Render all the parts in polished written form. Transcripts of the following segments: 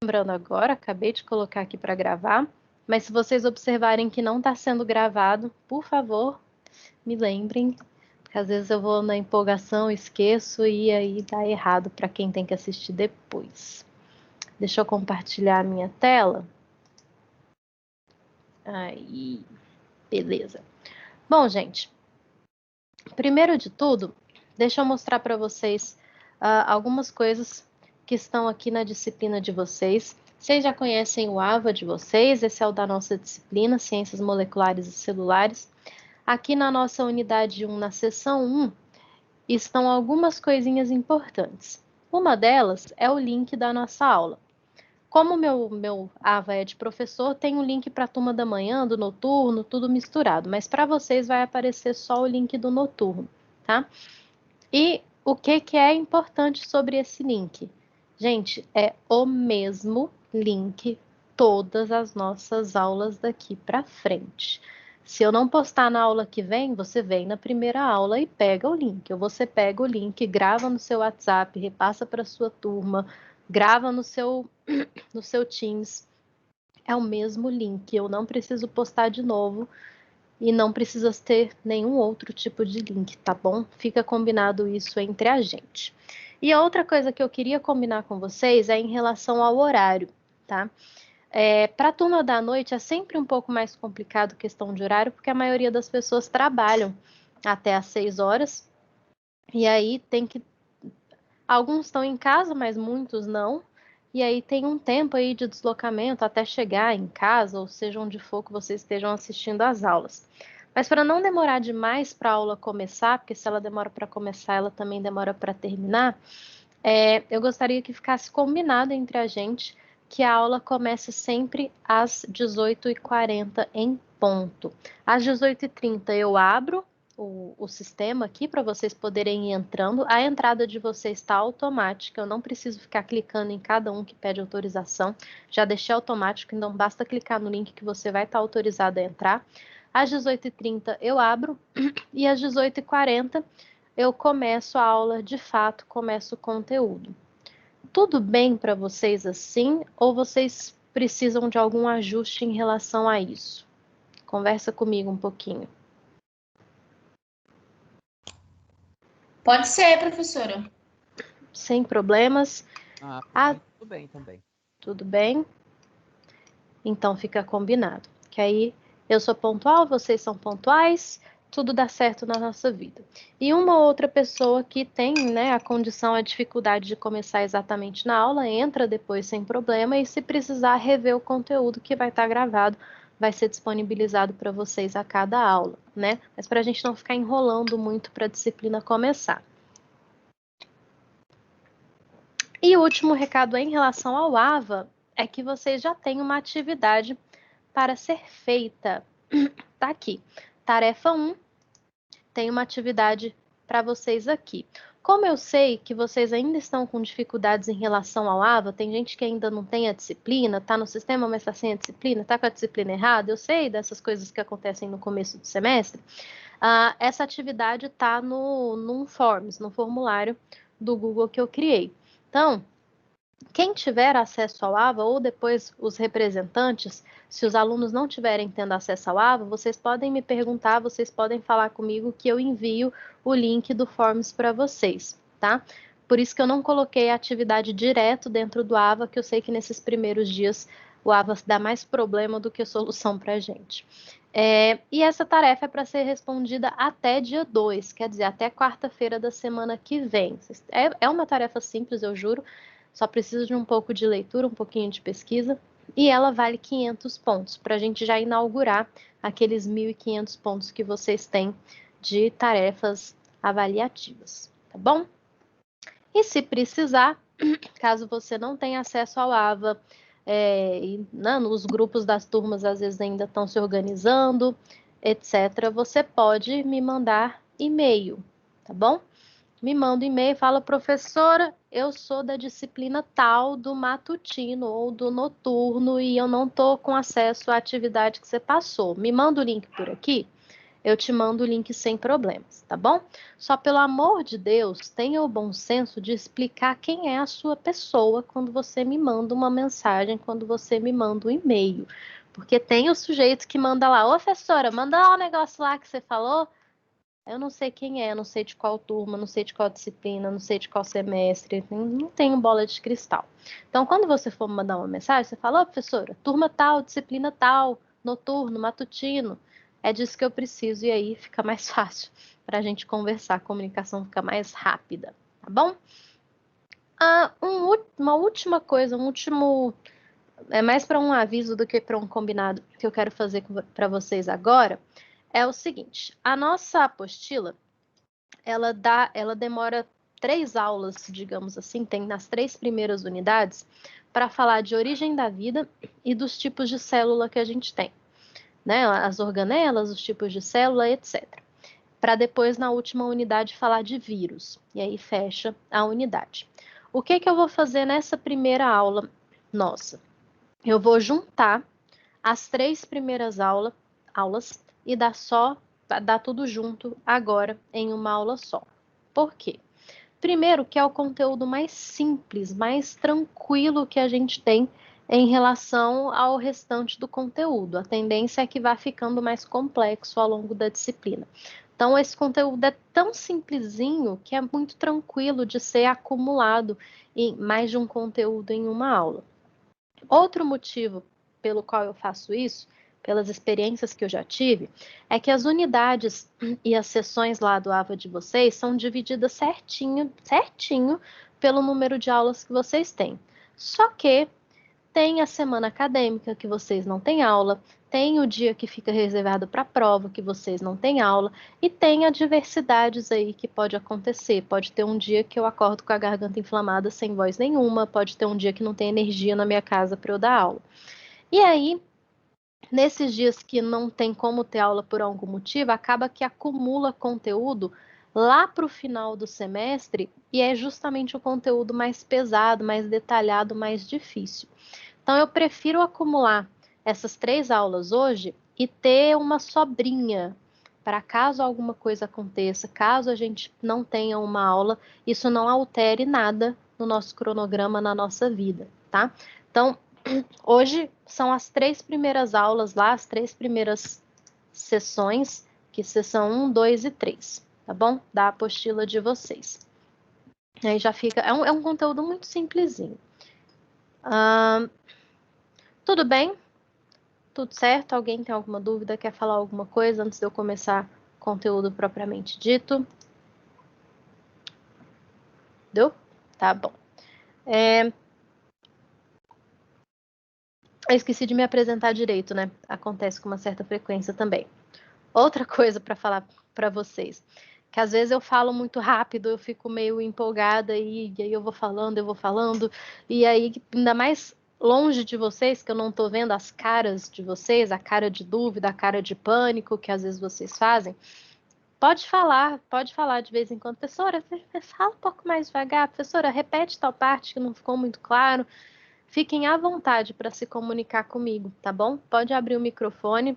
lembrando agora, acabei de colocar aqui para gravar, mas se vocês observarem que não está sendo gravado, por favor, me lembrem, porque às vezes eu vou na empolgação, esqueço e aí dá errado para quem tem que assistir depois. Deixa eu compartilhar a minha tela. Aí, beleza. Bom, gente, primeiro de tudo, deixa eu mostrar para vocês algumas coisas que estão aqui na disciplina de vocês. Vocês já conhecem o AVA de vocês, esse é o da nossa disciplina, Ciências Moleculares e Celulares. Aqui na nossa unidade 1, na seção 1, estão algumas coisinhas importantes. Uma delas é o link da nossa aula. Como meu AVA é de professor, tem um link para a turma da manhã, do noturno, tudo misturado, mas para vocês vai aparecer só o link do noturno, tá? E o que é importante sobre esse link? Gente, é o mesmo link todas as nossas aulas daqui para frente. Se eu não postar na aula que vem, você vem na primeira aula e pega o link. Ou você pega o link, grava no seu WhatsApp, repassa para sua turma, grava no seu Teams. É o mesmo link, eu não preciso postar de novo e não precisa ter nenhum outro tipo de link, tá bom? Fica combinado isso entre a gente. E a outra coisa que eu queria combinar com vocês é em relação ao horário, tá? Para a turma da noite é sempre um pouco mais complicado questão de horário, porque a maioria das pessoas trabalham até às 6 horas, e aí tem que... Alguns estão em casa, mas muitos não, e aí tem um tempo aí de deslocamento até chegar em casa, ou seja, onde for que vocês estejam assistindo às aulas. Mas para não demorar demais para a aula começar, porque se ela demora para começar, ela também demora para terminar, eu gostaria que ficasse combinado entre a gente que a aula comece sempre às 18h40 em ponto. Às 18h30 eu abro o sistema aqui para vocês poderem ir entrando. A entrada de vocês está automática, eu não preciso ficar clicando em cada um que pede autorização. Já deixei automático, então basta clicar no link que você vai estar autorizado a entrar. Às 18h30 eu abro e às 18h40 eu começo a aula de fato, começo o conteúdo. Tudo bem para vocês assim ou vocês precisam de algum ajuste em relação a isso? Conversa comigo um pouquinho. Pode ser, professora. Sem problemas? Tudo bem também. Tudo bem? Então fica combinado. Que aí eu sou pontual, vocês são pontuais, tudo dá certo na nossa vida. E uma outra pessoa que tem, né, a condição, a dificuldade de começar exatamente na aula, entra depois sem problema e se precisar rever o conteúdo que vai estar gravado, vai ser disponibilizado para vocês a cada aula, né? Mas para a gente não ficar enrolando muito para a disciplina começar. E o último recado em relação ao AVA é que vocês já têm uma atividade para ser feita. Tá aqui. Tarefa 1, tem uma atividade para vocês aqui. Como eu sei que vocês ainda estão com dificuldades em relação ao AVA, tem gente que ainda não tem a disciplina, tá no sistema, mas está sem a disciplina, tá com a disciplina errada, eu sei dessas coisas que acontecem no começo do semestre. Essa atividade está num Forms, no formulário do Google que eu criei. Então, quem tiver acesso ao AVA, ou depois os representantes, se os alunos não tiverem tendo acesso ao AVA, vocês podem me perguntar, vocês podem falar comigo que eu envio o link do Forms para vocês, tá? Por isso que eu não coloquei a atividade direto dentro do AVA, que eu sei que nesses primeiros dias o AVA dá mais problema do que solução para a gente. E essa tarefa é para ser respondida até dia 2, quer dizer, até quarta-feira da semana que vem. É uma tarefa simples, eu juro, só precisa de um pouco de leitura, um pouquinho de pesquisa, e ela vale 500 pontos, para a gente já inaugurar aqueles 1.500 pontos que vocês têm de tarefas avaliativas, tá bom? E se precisar, caso você não tenha acesso ao AVA, os grupos das turmas às vezes ainda estão se organizando, etc., você pode me mandar e-mail, tá bom? Me manda um e-mail e fala, professora, eu sou da disciplina tal do matutino ou do noturno e eu não estou com acesso à atividade que você passou. Me manda o link por aqui. eu te mando o link sem problemas, tá bom? Só pelo amor de Deus, tenha o bom senso de explicar quem é a sua pessoa quando você me manda uma mensagem, quando você me manda um e-mail. Porque tem o sujeito que manda lá, ô professora, manda lá o negócio lá que você falou. Eu não sei quem é, não sei de qual turma, não sei de qual disciplina, não sei de qual semestre, não tenho bola de cristal. Então, quando você for mandar uma mensagem, você fala, ô professora, turma tal, disciplina tal, noturno, matutino, é disso que eu preciso, e aí fica mais fácil para a gente conversar, a comunicação fica mais rápida, tá bom? Uma última coisa, é mais para um aviso do que para um combinado que eu quero fazer para vocês agora, é o seguinte, a nossa apostila, ela demora 3 aulas, digamos assim, tem nas 3 primeiras unidades, para falar de origem da vida e dos tipos de célula que a gente tem, né? As organelas, os tipos de célula, etc. Para depois, na última unidade, falar de vírus. E aí fecha a unidade. O que eu vou fazer nessa primeira aula nossa? Eu vou juntar as 3 primeiras aulas e dar tudo junto agora em uma aula só. Por quê? Primeiro, que é o conteúdo mais simples, mais tranquilo que a gente tem em relação ao restante do conteúdo. A tendência é que vá ficando mais complexo ao longo da disciplina. Então, esse conteúdo é tão simplesinho que é muito tranquilo de ser acumulado em mais de um conteúdo em uma aula. Outro motivo pelo qual eu faço isso, pelas experiências que eu já tive, é que as unidades e as sessões lá do AVA de vocês são divididas certinho pelo número de aulas que vocês têm. Só que tem a semana acadêmica que vocês não têm aula, tem o dia que fica reservado para prova que vocês não têm aula e tem adversidades aí que pode acontecer. Pode ter um dia que eu acordo com a garganta inflamada sem voz nenhuma, pode ter um dia que não tem energia na minha casa para eu dar aula. E aí, nesses dias que não tem como ter aula por algum motivo, acaba que acumula conteúdo lá para o final do semestre e é justamente o conteúdo mais pesado, mais detalhado, mais difícil. Então, eu prefiro acumular essas 3 aulas hoje e ter uma sobrinha para caso alguma coisa aconteça, caso a gente não tenha uma aula, isso não altere nada no nosso cronograma, na nossa vida, tá? Então, hoje são as 3 primeiras aulas lá, as 3 primeiras sessões, que sessão 1, 2 e 3, tá bom? Da apostila de vocês. Aí já fica, é um conteúdo muito simplesinho. Tudo bem? Tudo certo? Alguém tem alguma dúvida? Quer falar alguma coisa antes de eu começar o conteúdo propriamente dito? Deu? Tá bom. Eu esqueci de me apresentar direito, né? Acontece com uma certa frequência também. Outra coisa para falar para vocês, que às vezes eu falo muito rápido, eu fico meio empolgada e aí eu vou falando, e aí ainda mais longe de vocês, que eu não tô vendo as caras de vocês, a cara de dúvida, a cara de pânico que às vezes vocês fazem. Pode falar de vez em quando, professora, fala um pouco mais devagar, professora, repete tal parte que não ficou muito claro. Fiquem à vontade para se comunicar comigo, tá bom? Pode abrir o microfone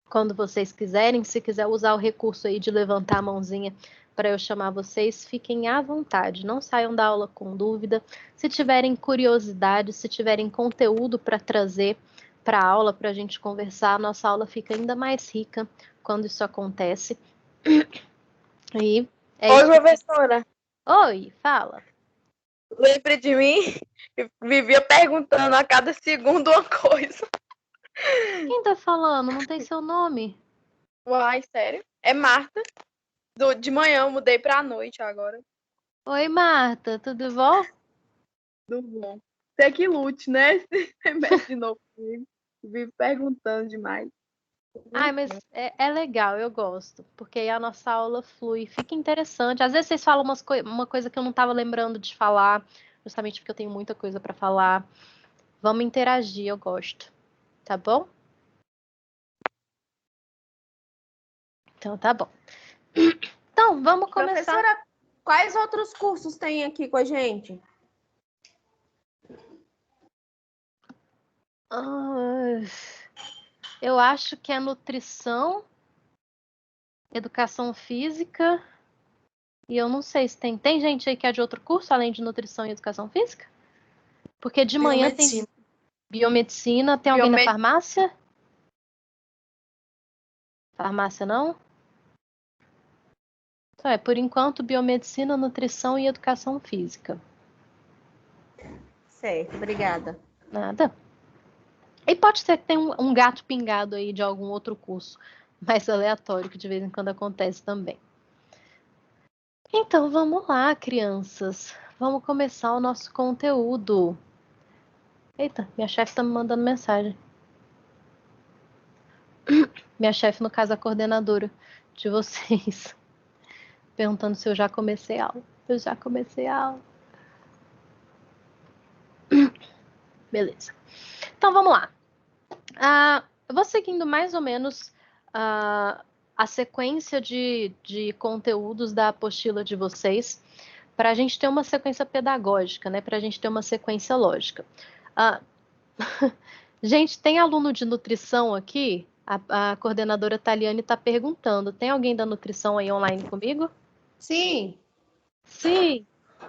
quando vocês quiserem. Se quiser usar o recurso aí de levantar a mãozinha para eu chamar vocês, fiquem à vontade. Não saiam da aula com dúvida. Se tiverem curiosidade, se tiverem conteúdo para trazer para a aula, para a gente conversar, a nossa aula fica ainda mais rica quando isso acontece. E Oi, professora. Oi, fala. Lembre de mim? Eu vivia perguntando a cada segundo uma coisa. Quem tá falando? Não tem seu nome? Uai, sério? É Marta. De manhã eu mudei pra noite agora. Oi, Marta, tudo bom? Tudo bom. Você que lute, né? Você mexe de novo comigo. Vive perguntando demais. Ai, mas é legal, eu gosto, porque aí a nossa aula flui, fica interessante. Às vezes vocês falam uma coisa que eu não estava lembrando de falar, justamente porque eu tenho muita coisa para falar. Vamos interagir, eu gosto. Tá bom? Então tá bom. Então, vamos começar. Professora, quais outros cursos tem aqui com a gente? Eu acho que é nutrição Educação física. E eu não sei se tem gente aí que é de outro curso, além de nutrição e educação física? Porque de manhã tem biomedicina. Tem alguém da farmácia? Farmácia não? Então, por enquanto, biomedicina, nutrição e educação física. Certo, obrigada. Nada. E pode ser que tenha um gato pingado aí de algum outro curso mais aleatório, que de vez em quando acontece também. Então, vamos lá, crianças. Vamos começar o nosso conteúdo. Eita, minha chefe tá me mandando mensagem. Minha chefe, no caso, a coordenadora de vocês. Perguntando se eu já comecei a aula. Eu já comecei a aula. Beleza. Então, vamos lá. Eu vou seguindo mais ou menos a sequência de conteúdos da apostila de vocês, para a gente ter uma sequência pedagógica, né? Para a gente ter uma sequência lógica. Gente, tem aluno de nutrição aqui? A coordenadora Taliane está perguntando. Tem alguém da nutrição aí online comigo? Sim. Sim.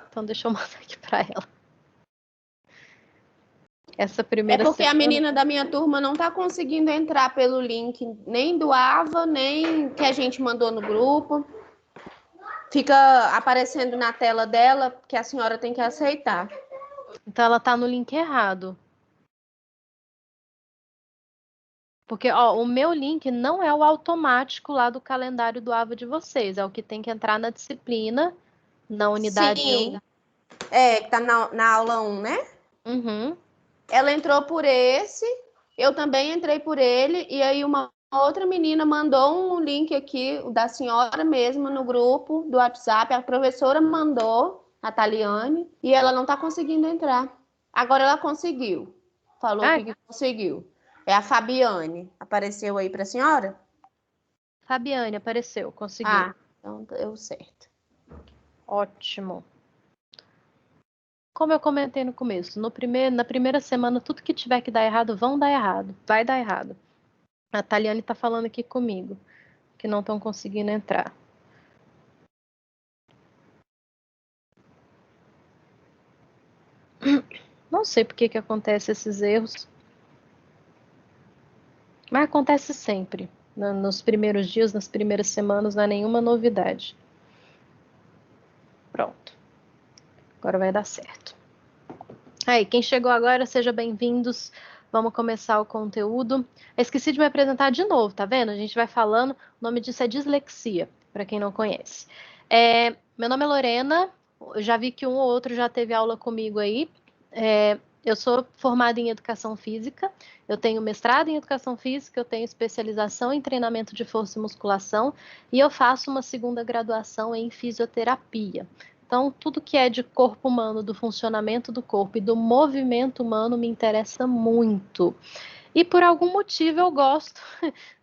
Então, deixa eu mandar aqui para ela. Essa primeira porque semana... a menina da minha turma não está conseguindo entrar pelo link nem do AVA, nem que a gente mandou no grupo. Fica aparecendo na tela dela que a senhora tem que aceitar. Então, ela está no link errado. Porque, o meu link não é o automático lá do calendário do AVA de vocês. É o que tem que entrar na disciplina, na unidade 1. Sim. Que tá na aula 1, né? Uhum. Ela entrou por esse, eu também entrei por ele, e aí uma outra menina mandou um link aqui, da senhora mesmo, no grupo do WhatsApp. A professora mandou, a Taliane, e ela não tá conseguindo entrar. Agora ela conseguiu. Falou que conseguiu. É a Fabiane. Apareceu aí para a senhora? Fabiane, apareceu, conseguiu. Então deu certo. Ótimo. Como eu comentei no começo, na primeira semana, tudo que tiver que dar errado, vai dar errado. A Taliane tá falando aqui comigo, que não estão conseguindo entrar. Não sei por que acontece esses erros. Mas acontece sempre. Nos primeiros dias, nas primeiras semanas, não é nenhuma novidade. Pronto. Agora vai dar certo. Aí, quem chegou agora, sejam bem-vindos. Vamos começar o conteúdo. Eu esqueci de me apresentar de novo, tá vendo? A gente vai falando. O nome disso é dislexia, para quem não conhece. Meu nome é Lorena. Eu já vi que um ou outro já teve aula comigo aí. Eu sou formada em Educação Física, eu tenho mestrado em Educação Física, eu tenho especialização em treinamento de força e musculação e eu faço uma segunda graduação em Fisioterapia. Então, tudo que é de corpo humano, do funcionamento do corpo e do movimento humano me interessa muito. E por algum motivo eu gosto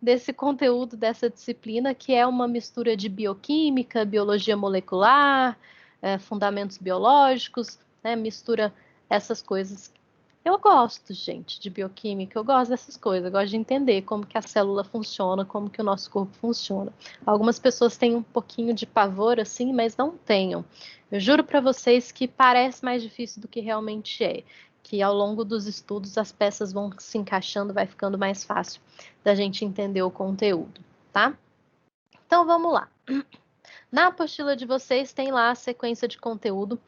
desse conteúdo, dessa disciplina, que é uma mistura de bioquímica, biologia molecular, fundamentos biológicos, né, mistura essas coisas. Eu gosto, gente, de bioquímica, eu gosto dessas coisas, eu gosto de entender como que a célula funciona, como que o nosso corpo funciona. Algumas pessoas têm um pouquinho de pavor, assim, mas não tenham. Eu juro para vocês que parece mais difícil do que realmente é, que ao longo dos estudos as peças vão se encaixando, vai ficando mais fácil da gente entender o conteúdo, tá? Então, vamos lá. Na apostila de vocês tem lá a sequência de conteúdo.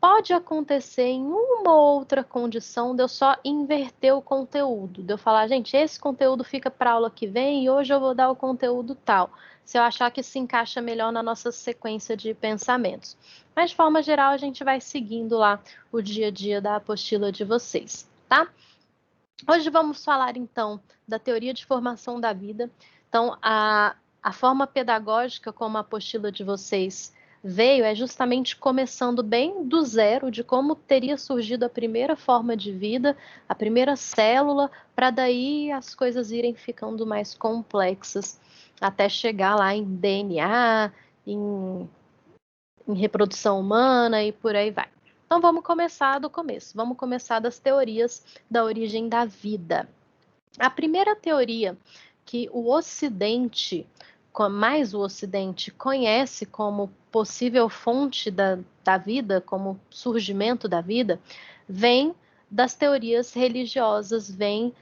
Pode acontecer em uma ou outra condição de eu só inverter o conteúdo, de eu falar, gente, esse conteúdo fica para a aula que vem e hoje eu vou dar o conteúdo tal, se eu achar que se encaixa melhor na nossa sequência de pensamentos. Mas, de forma geral, a gente vai seguindo lá o dia a dia da apostila de vocês, tá? Hoje vamos falar, então, da teoria de formação da vida. Então, a forma pedagógica como a apostila de vocês veio é justamente começando bem do zero, de como teria surgido a primeira forma de vida, a primeira célula, para daí as coisas irem ficando mais complexas, até chegar lá em DNA, em reprodução humana e por aí vai. Então vamos começar do começo, vamos começar das teorias da origem da vida. A primeira teoria que o Ocidente mais o Ocidente conhece como possível fonte da vida, como surgimento da vida, vem das teorias religiosas, vem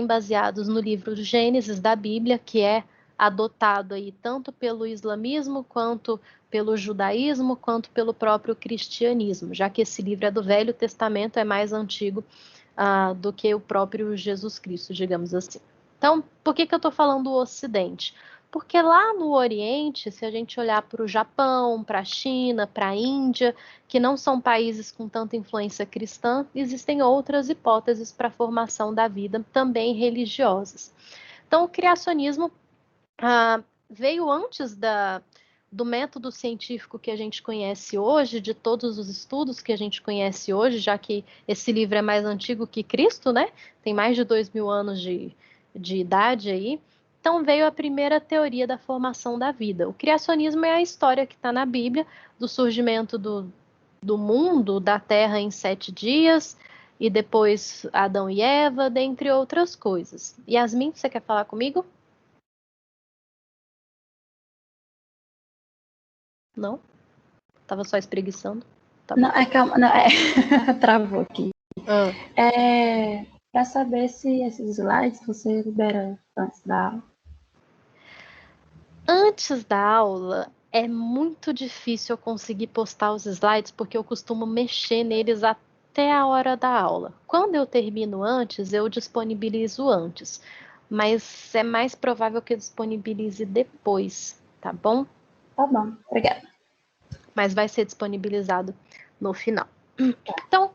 baseados no livro do Gênesis da Bíblia, que é adotado aí tanto pelo islamismo, quanto pelo judaísmo, quanto pelo próprio cristianismo, já que esse livro é do Velho Testamento, é mais antigo do que o próprio Jesus Cristo, digamos assim. Então, por que eu estou falando do Ocidente? Porque lá no Oriente, se a gente olhar para o Japão, para a China, para a Índia, que não são países com tanta influência cristã, existem outras hipóteses para a formação da vida, também religiosas. Então, o criacionismo veio antes do método científico que a gente conhece hoje, de todos os estudos que a gente conhece hoje, já que esse livro é mais antigo que Cristo, né? Tem mais de 2000 anos de idade aí. Então veio a primeira teoria da formação da vida. O criacionismo é a história que está na Bíblia do surgimento do mundo, da Terra em 7 dias, e depois Adão e Eva, dentre outras coisas. Yasmin, você quer falar comigo? Não? Tava só espreguiçando? Tá bom. Não, calma, não, travou aqui. Para saber se esses slides você libera antes da aula. Antes da aula, é muito difícil eu conseguir postar os slides, porque eu costumo mexer neles até a hora da aula. Quando eu termino antes, eu disponibilizo antes. Mas é mais provável que eu disponibilize depois, tá bom? Tá bom, obrigada. Mas vai ser disponibilizado no final. Então,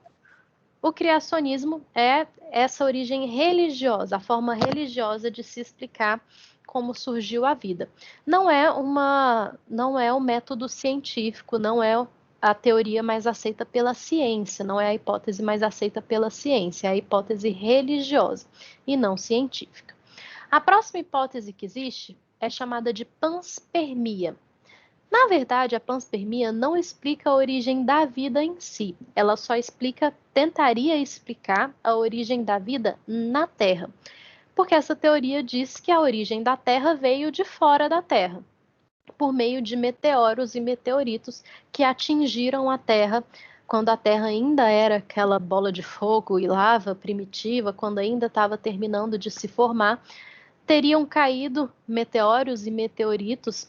o criacionismo é essa origem religiosa, a forma religiosa de se explicar como surgiu a vida. Não é um método científico, não é a teoria mais aceita pela ciência, não é a hipótese mais aceita pela ciência, é a hipótese religiosa e não científica. A próxima hipótese que existe é chamada de panspermia. Na verdade, a panspermia não explica a origem da vida em si, ela só tentaria explicar a origem da vida na Terra, porque essa teoria diz que a origem da Terra veio de fora da Terra, por meio de meteoros e meteoritos que atingiram a Terra quando a Terra ainda era aquela bola de fogo e lava primitiva, quando ainda estava terminando de se formar. Teriam caído meteoros e meteoritos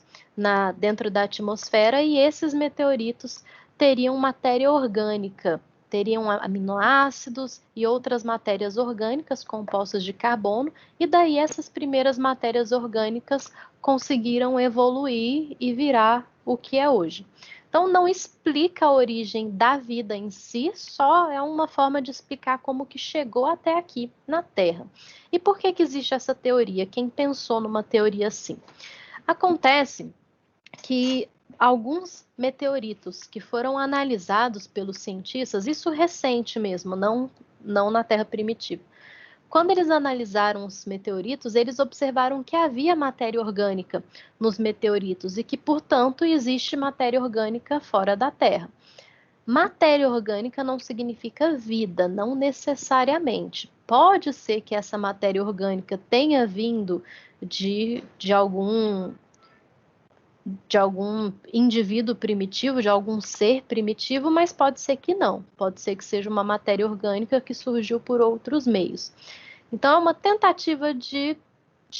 dentro da atmosfera, e esses meteoritos teriam matéria orgânica, teriam aminoácidos e outras matérias orgânicas compostas de carbono, e daí essas primeiras matérias orgânicas conseguiram evoluir e virar o que é hoje. Então, não explica a origem da vida em si, só é uma forma de explicar como que chegou até aqui na Terra. E por que existe essa teoria? Quem pensou numa teoria assim? Acontece que alguns meteoritos que foram analisados pelos cientistas, isso recente mesmo, não na Terra primitiva. Quando eles analisaram os meteoritos, eles observaram que havia matéria orgânica nos meteoritos e que, portanto, existe matéria orgânica fora da Terra. Matéria orgânica não significa vida, não necessariamente. Pode ser que essa matéria orgânica tenha vindo de algum indivíduo primitivo, de algum ser primitivo, mas pode ser que não. Pode ser que seja uma matéria orgânica que surgiu por outros meios. Então, é uma tentativa de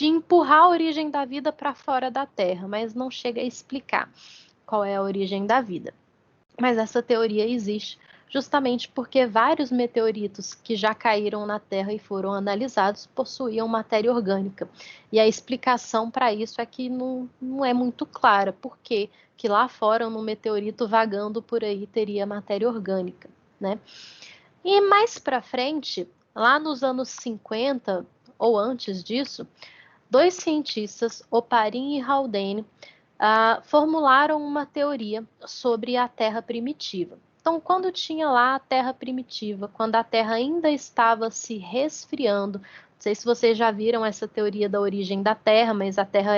empurrar a origem da vida para fora da Terra, mas não chega a explicar qual é a origem da vida. Mas essa teoria existe justamente porque vários meteoritos que já caíram na Terra e foram analisados possuíam matéria orgânica. E a explicação para isso é que não é muito clara, porque que lá fora, um meteorito vagando por aí, teria matéria orgânica, né? E mais para frente, lá nos anos 50, ou antes disso, dois cientistas, Oparin e Haldane, formularam uma teoria sobre a Terra primitiva. Então, quando tinha lá a Terra primitiva, quando a Terra ainda estava se resfriando, não sei se vocês já viram essa teoria da origem da Terra, mas a Terra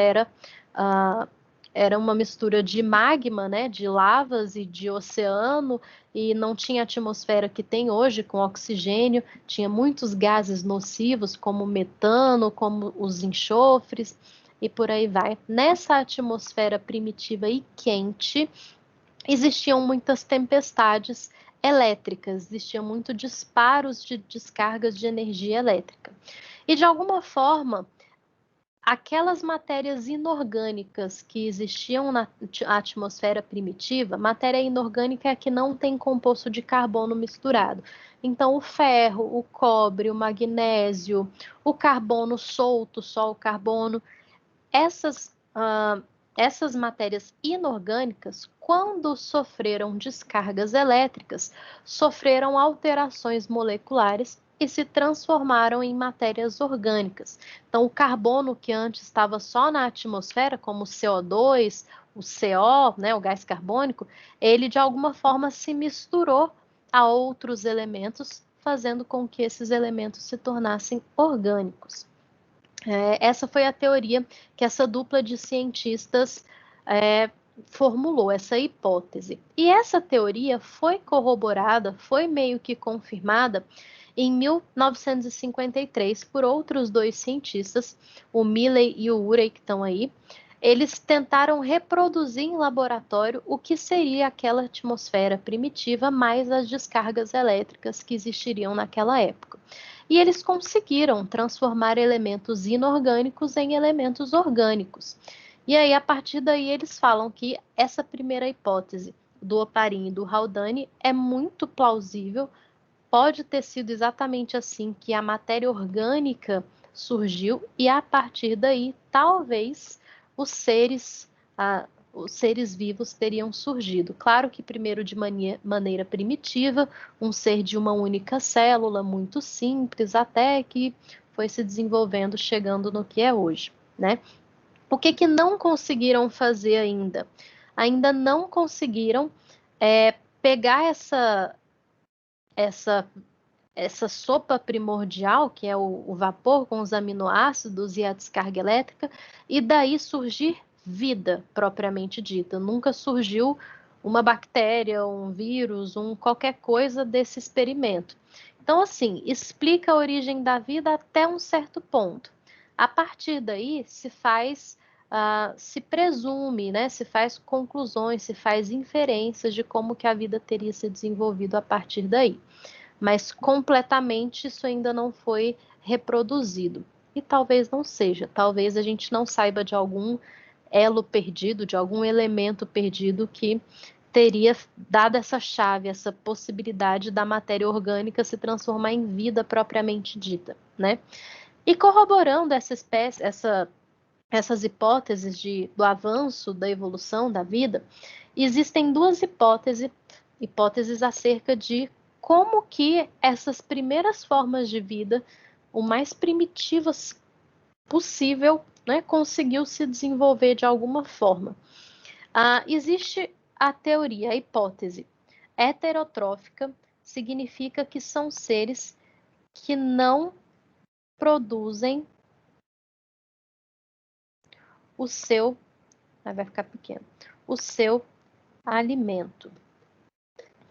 era uma mistura de magma, né, de lavas e de oceano, e não tinha a atmosfera que tem hoje com oxigênio, tinha muitos gases nocivos, como metano, como os enxofres, e por aí vai. Nessa atmosfera primitiva e quente, existiam muitas tempestades elétricas, existiam muitos disparos de descargas de energia elétrica. E de alguma forma, aquelas matérias inorgânicas que existiam na atmosfera primitiva, matéria inorgânica é a que não tem composto de carbono misturado. Então, o ferro, o cobre, o magnésio, o carbono solto, só o carbono, essas matérias inorgânicas, quando sofreram descargas elétricas, sofreram alterações moleculares e se transformaram em matérias orgânicas. Então, o carbono que antes estava só na atmosfera, como o CO2, o CO, né, o gás carbônico, ele de alguma forma se misturou a outros elementos, fazendo com que esses elementos se tornassem orgânicos. Essa foi a teoria que essa dupla de cientistas formulou, essa hipótese. E essa teoria foi corroborada, foi meio que confirmada em 1953 por outros dois cientistas, o Milley e o Urey, que estão aí. Eles tentaram reproduzir em laboratório o que seria aquela atmosfera primitiva mais as descargas elétricas que existiriam naquela época. E eles conseguiram transformar elementos inorgânicos em elementos orgânicos. E aí, a partir daí, eles falam que essa primeira hipótese do Oparin e do Haldane é muito plausível, pode ter sido exatamente assim que a matéria orgânica surgiu e, a partir daí, talvez os seres vivos teriam surgido. Claro que primeiro de maneira primitiva, um ser de uma única célula, muito simples, até que foi se desenvolvendo, chegando no que é hoje, né? O que não conseguiram fazer ainda? Ainda não conseguiram pegar essa sopa primordial, que é o vapor com os aminoácidos e a descarga elétrica, e daí surgir vida propriamente dita. Nunca surgiu uma bactéria, um vírus, qualquer coisa desse experimento. Então, assim, explica a origem da vida até um certo ponto. A partir daí, se presume, né, se faz conclusões, se faz inferências de como que a vida teria se desenvolvido a partir daí. Mas completamente isso ainda não foi reproduzido. E talvez não seja, talvez a gente não saiba de algum elo perdido, de algum elemento perdido que teria dado essa chave, essa possibilidade da matéria orgânica se transformar em vida propriamente dita, né? E corroborando essas hipóteses do avanço da evolução da vida, existem duas hipóteses acerca de como que essas primeiras formas de vida, o mais primitivas possível, né, conseguiu se desenvolver de alguma forma. Existe a teoria, a hipótese heterotrófica, significa que são seres que não produzem o seu alimento.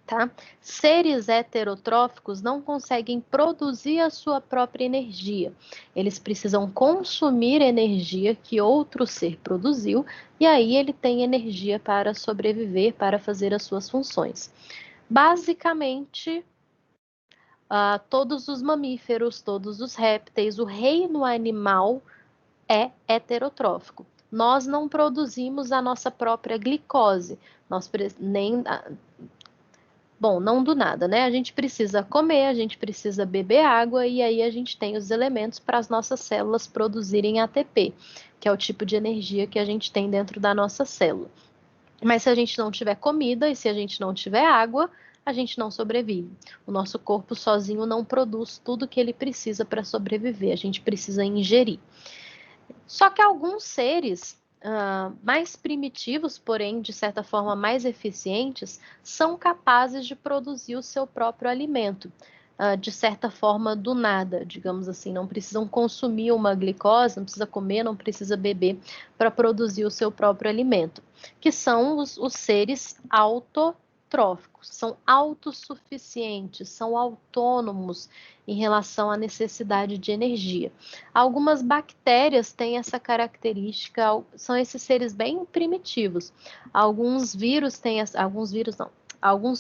Tá? Seres heterotróficos não conseguem produzir a sua própria energia. Eles precisam consumir energia que outro ser produziu e aí ele tem energia para sobreviver, para fazer as suas funções. Basicamente, todos os mamíferos, todos os répteis, o reino animal é heterotrófico. Nós não produzimos a nossa própria glicose, não do nada, né? A gente precisa comer, a gente precisa beber água e aí a gente tem os elementos para as nossas células produzirem ATP, que é o tipo de energia que a gente tem dentro da nossa célula. Mas se a gente não tiver comida e se a gente não tiver água, a gente não sobrevive. O nosso corpo sozinho não produz tudo que ele precisa para sobreviver, a gente precisa ingerir. Só que alguns seres mais primitivos, porém, de certa forma, mais eficientes, são capazes de produzir o seu próprio alimento, de certa forma, do nada, digamos assim. Não precisam consumir uma glicose, não precisa comer, não precisa beber para produzir o seu próprio alimento, que são os seres heterotróficos, são autossuficientes, são autônomos em relação à necessidade de energia. Algumas bactérias têm essa característica, são esses seres bem primitivos. Alguns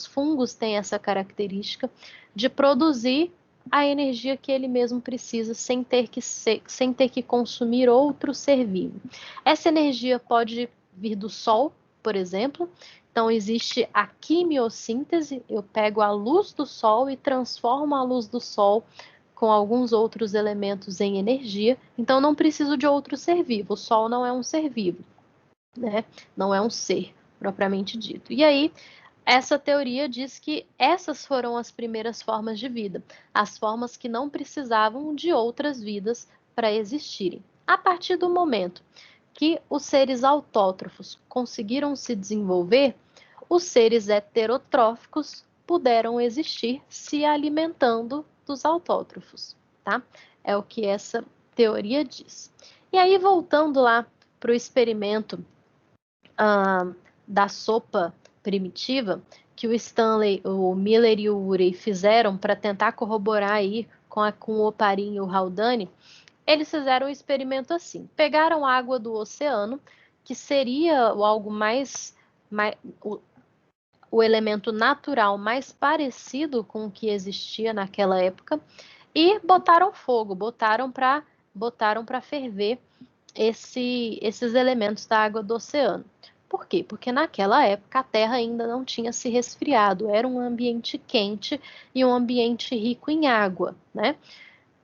fungos têm essa característica de produzir a energia que ele mesmo precisa sem ter que consumir outro ser vivo. Essa energia pode vir do sol, por exemplo. Então, existe a quimiossíntese, eu pego a luz do sol e transformo a luz do sol com alguns outros elementos em energia. Então, não preciso de outro ser vivo. O sol não é um ser vivo, né? Não é um ser propriamente dito. E aí, essa teoria diz que essas foram as primeiras formas de vida, as formas que não precisavam de outras vidas para existirem. A partir do momento que os seres autótrofos conseguiram se desenvolver, os seres heterotróficos puderam existir se alimentando dos autótrofos, tá? É o que essa teoria diz. E aí, voltando lá para o experimento da sopa primitiva, que o Stanley, o Miller e o Urey fizeram para tentar corroborar aí com o Oparin e o Haldane, eles fizeram um experimento assim. Pegaram água do oceano, que seria algo o elemento natural mais parecido com o que existia naquela época, e botaram fogo, botaram para ferver esses elementos da água do oceano. Por quê? Porque naquela época a Terra ainda não tinha se resfriado, era um ambiente quente e um ambiente rico em água, né?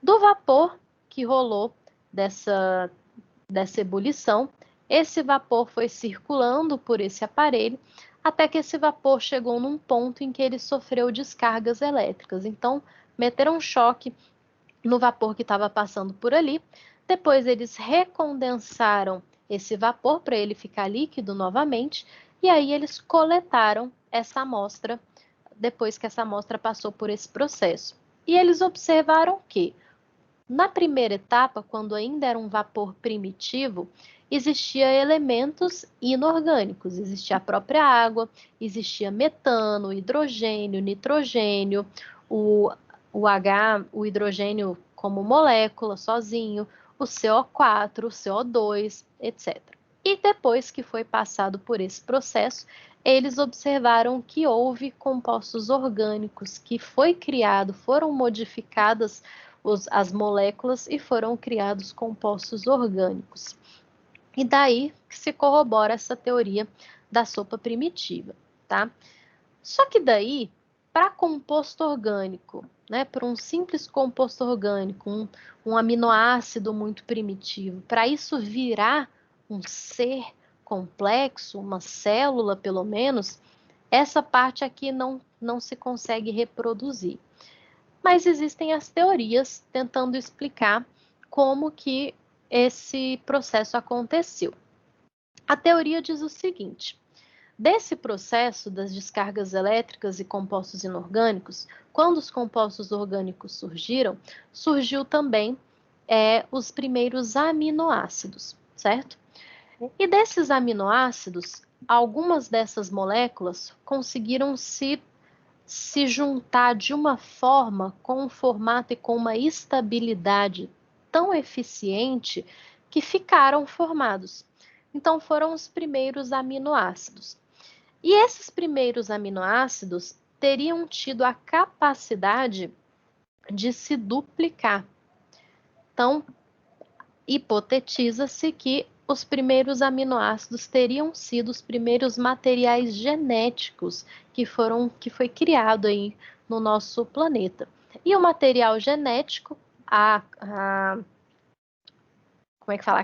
Do vapor que rolou dessa ebulição, esse vapor foi circulando por esse aparelho até que esse vapor chegou num ponto em que ele sofreu descargas elétricas. Então, meteram um choque no vapor que estava passando por ali. Depois eles recondensaram esse vapor para ele ficar líquido novamente, e aí eles coletaram essa amostra depois que essa amostra passou por esse processo. E eles observaram que, na primeira etapa, quando ainda era um vapor primitivo, existia elementos inorgânicos, existia a própria água, existia metano, hidrogênio, nitrogênio, o hidrogênio como molécula sozinho, o CO4, o CO2, etc. E depois que foi passado por esse processo, eles observaram que houve compostos orgânicos que foram modificadas as moléculas e foram criados compostos orgânicos. E daí que se corrobora essa teoria da sopa primitiva, tá? Só que daí, para composto orgânico, né, para um simples composto orgânico, um aminoácido muito primitivo, para isso virar um ser complexo, uma célula pelo menos, essa parte aqui não se consegue reproduzir. Mas existem as teorias tentando explicar como que esse processo aconteceu. A teoria diz o seguinte: desse processo das descargas elétricas e compostos inorgânicos, quando os compostos orgânicos surgiu também os primeiros aminoácidos, certo? E desses aminoácidos, algumas dessas moléculas conseguiram se juntar de uma forma, com um formato e com uma estabilidade tão eficiente que ficaram formados. Então, foram os primeiros aminoácidos. E esses primeiros aminoácidos teriam tido a capacidade de se duplicar. Então, hipotetiza-se que os primeiros aminoácidos teriam sido os primeiros materiais genéticos que foi criado aí no nosso planeta. E o material genético, a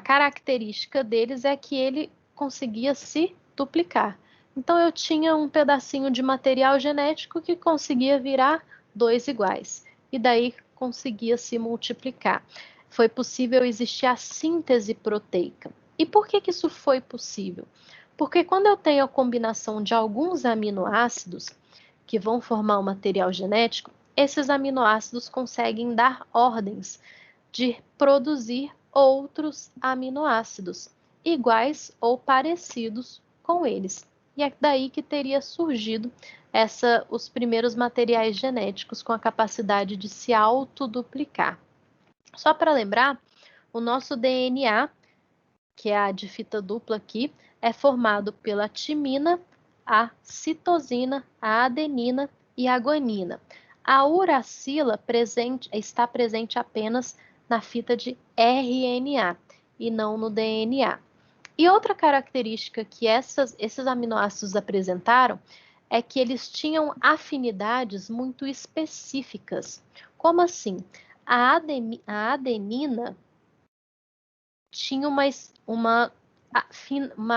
característica deles é que ele conseguia se duplicar. Então, eu tinha um pedacinho de material genético que conseguia virar 2 iguais. E daí conseguia se multiplicar. Foi possível existir a síntese proteica. E por que isso foi possível? Porque quando eu tenho a combinação de alguns aminoácidos que vão formar um material genético, esses aminoácidos conseguem dar ordens de produzir outros aminoácidos iguais ou parecidos com eles. e é daí que teria surgido os primeiros materiais genéticos com a capacidade de se autoduplicar. Só para lembrar, o nosso DNA, que é a de fita dupla aqui, é formado pela timina, a citosina, a adenina e a guanina. A uracila está presente apenas na fita de RNA e não no DNA. E outra característica que esses aminoácidos apresentaram é que eles tinham afinidades muito específicas. Como assim? A adenina tinha uma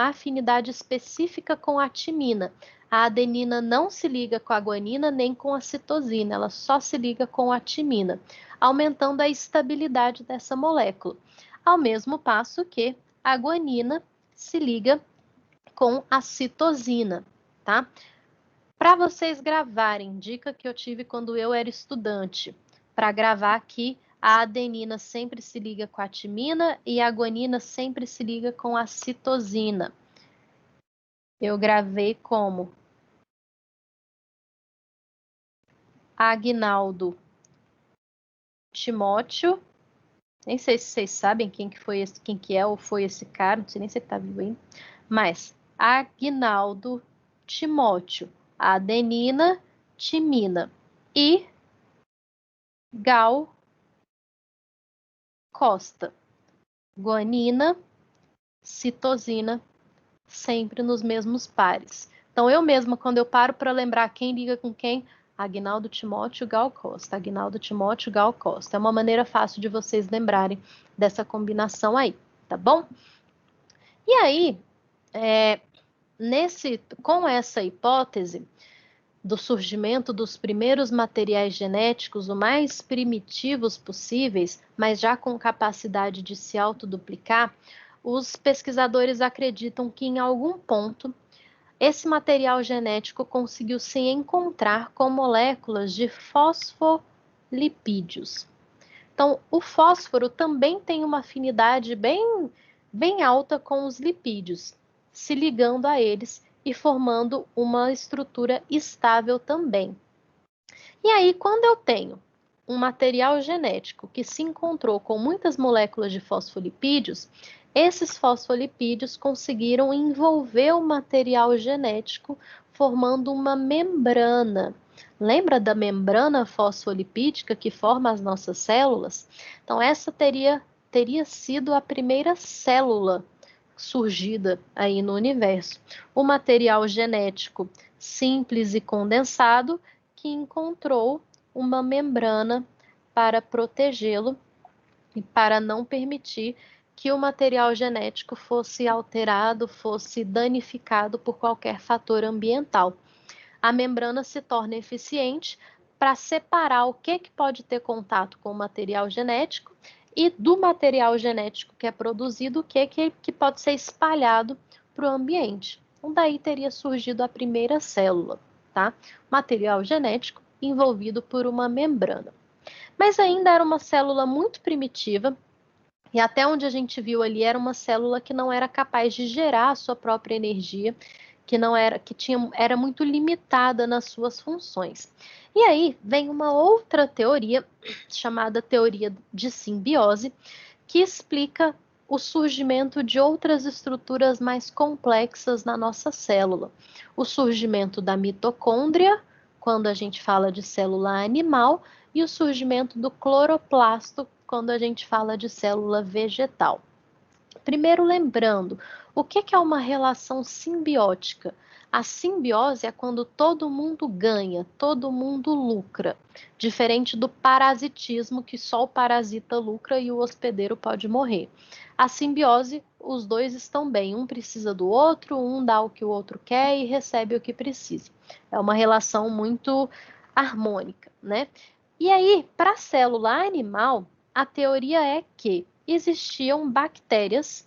afinidade específica com a timina. A adenina não se liga com a guanina nem com a citosina, ela só se liga com a timina, aumentando a estabilidade dessa molécula. Ao mesmo passo que a guanina se liga com a citosina, tá? Para vocês gravarem, dica que eu tive quando eu era estudante, para gravar aqui, a adenina sempre se liga com a timina e a guanina sempre se liga com a citosina. Eu gravei como Agnaldo Timóteo. Nem sei se vocês sabem quem que é ou foi esse cara, não sei nem se ele está vivo ainda. Mas Agnaldo Timóteo, adenina, timina e Gal Costa, guanina, citosina, sempre nos mesmos pares. Então, eu mesma, quando eu paro para lembrar quem liga com quem, Agnaldo Timóteo, Gal Costa, Agnaldo Timóteo, Gal Costa. É uma maneira fácil de vocês lembrarem dessa combinação aí, tá bom? E aí, com essa hipótese do surgimento dos primeiros materiais genéticos o mais primitivos possíveis, mas já com capacidade de se autoduplicar, os pesquisadores acreditam que em algum ponto esse material genético conseguiu se encontrar com moléculas de fosfolipídios. Então, o fósforo também tem uma afinidade bem alta com os lipídios, se ligando a eles e formando uma estrutura estável também. E aí, quando eu tenho um material genético que se encontrou com muitas moléculas de fosfolipídios, esses fosfolipídios conseguiram envolver o material genético formando uma membrana. Lembra da membrana fosfolipídica que forma as nossas células? Então, essa teria sido a primeira célula surgida aí no universo. O material genético simples e condensado que encontrou uma membrana para protegê-lo e para não permitir que o material genético fosse alterado, fosse danificado por qualquer fator ambiental. A membrana se torna eficiente para separar o que pode ter contato com o material genético e do material genético que é produzido, o que pode ser espalhado para o ambiente. Então, daí teria surgido a primeira célula, tá? Material genético envolvido por uma membrana. Mas ainda era uma célula muito primitiva, e até onde a gente viu ali era uma célula que não era capaz de gerar a sua própria energia, era muito limitada nas suas funções. E aí vem uma outra teoria, chamada teoria de simbiose, que explica o surgimento de outras estruturas mais complexas na nossa célula. O surgimento da mitocôndria, quando a gente fala de célula animal, e o surgimento do cloroplasto, quando a gente fala de célula vegetal. Primeiro, lembrando, o que é uma relação simbiótica? A simbiose é quando todo mundo ganha, todo mundo lucra, diferente do parasitismo, que só o parasita lucra e o hospedeiro pode morrer. A simbiose, os dois estão bem, um precisa do outro, um dá o que o outro quer e recebe o que precisa. É uma relação muito harmônica, né? E aí, para a célula animal, a teoria é que existiam bactérias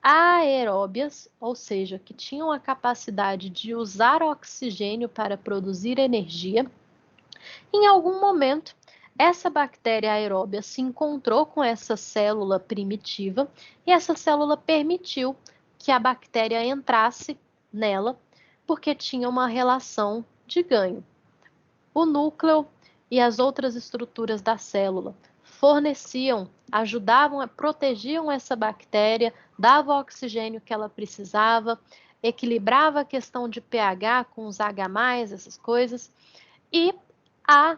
aeróbias, ou seja, que tinham a capacidade de usar oxigênio para produzir energia. Em algum momento, essa bactéria aeróbia se encontrou com essa célula primitiva e essa célula permitiu que a bactéria entrasse nela, porque tinha uma relação de ganho. O núcleo e as outras estruturas da célula forneciam, ajudavam, protegiam essa bactéria, davam o oxigênio que ela precisava, equilibrava a questão de pH com os H+, essas coisas, e a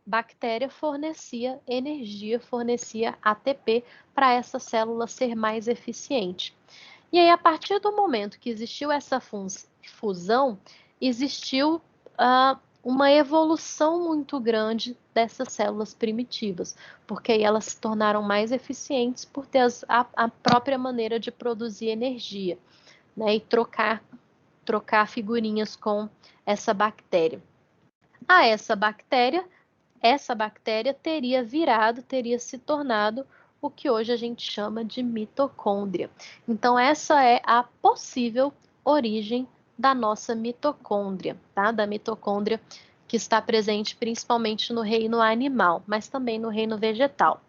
bactéria fornecia energia, fornecia ATP para essa célula ser mais eficiente. E aí, a partir do momento que existiu essa fusão, existiu uma evolução muito grande dessas células primitivas, porque aí elas se tornaram mais eficientes por ter a própria maneira de produzir energia, né, e trocar figurinhas com essa bactéria. Essa bactéria teria se tornado o que hoje a gente chama de mitocôndria. Então, essa é a possível origem da nossa mitocôndria, tá? Da mitocôndria que está presente principalmente no reino animal, mas também no reino vegetal.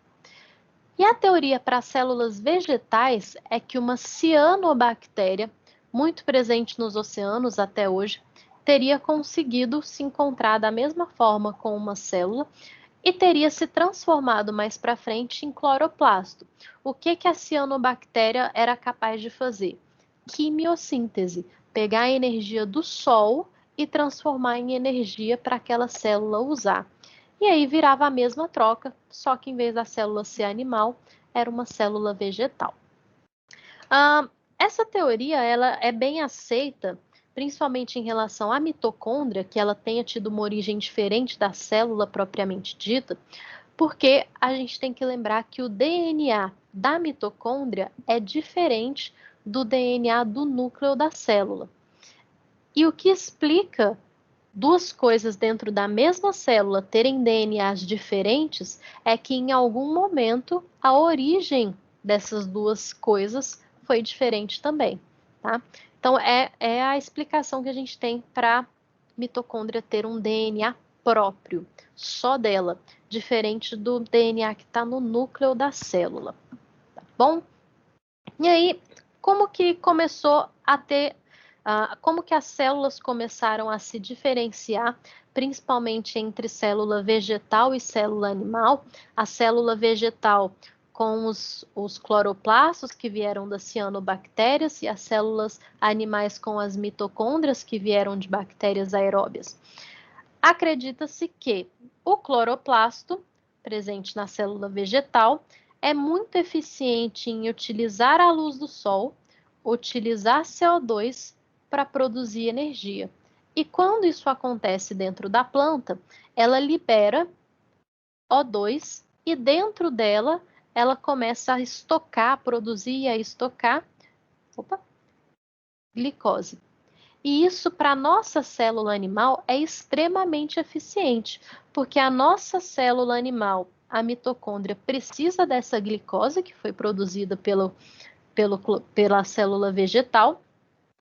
E a teoria para células vegetais é que uma cianobactéria, muito presente nos oceanos até hoje, teria conseguido se encontrar da mesma forma com uma célula e teria se transformado mais para frente em cloroplasto. O que a cianobactéria era capaz de fazer? Quimiossíntese, pegar a energia do sol e transformar em energia para aquela célula usar. E aí virava a mesma troca, só que em vez da célula ser animal, era uma célula vegetal. Essa teoria ela é bem aceita, principalmente em relação à mitocôndria, que ela tenha tido uma origem diferente da célula propriamente dita, porque a gente tem que lembrar que o DNA da mitocôndria é diferente do DNA do núcleo da célula. E o que explica duas coisas dentro da mesma célula terem DNAs diferentes é que em algum momento a origem dessas duas coisas foi diferente também, tá? Então, é a explicação que a gente tem para a mitocôndria ter um DNA próprio, só dela, diferente do DNA que está no núcleo da célula, tá bom? E aí, como que começou a ter, como que as células começaram a se diferenciar, principalmente entre célula vegetal e célula animal? A célula vegetal com os cloroplastos que vieram das cianobactérias e as células animais com as mitocôndrias que vieram de bactérias aeróbias. Acredita-se que o cloroplasto, presente na célula vegetal, é muito eficiente em utilizar a luz do sol, utilizar CO2 para produzir energia. E quando isso acontece dentro da planta, ela libera O2 e dentro dela ela começa a estocar, a produzir e a estocar glicose. E isso para a nossa célula animal é extremamente eficiente, porque a nossa célula animal, a mitocôndria, precisa dessa glicose que foi produzida pela célula vegetal.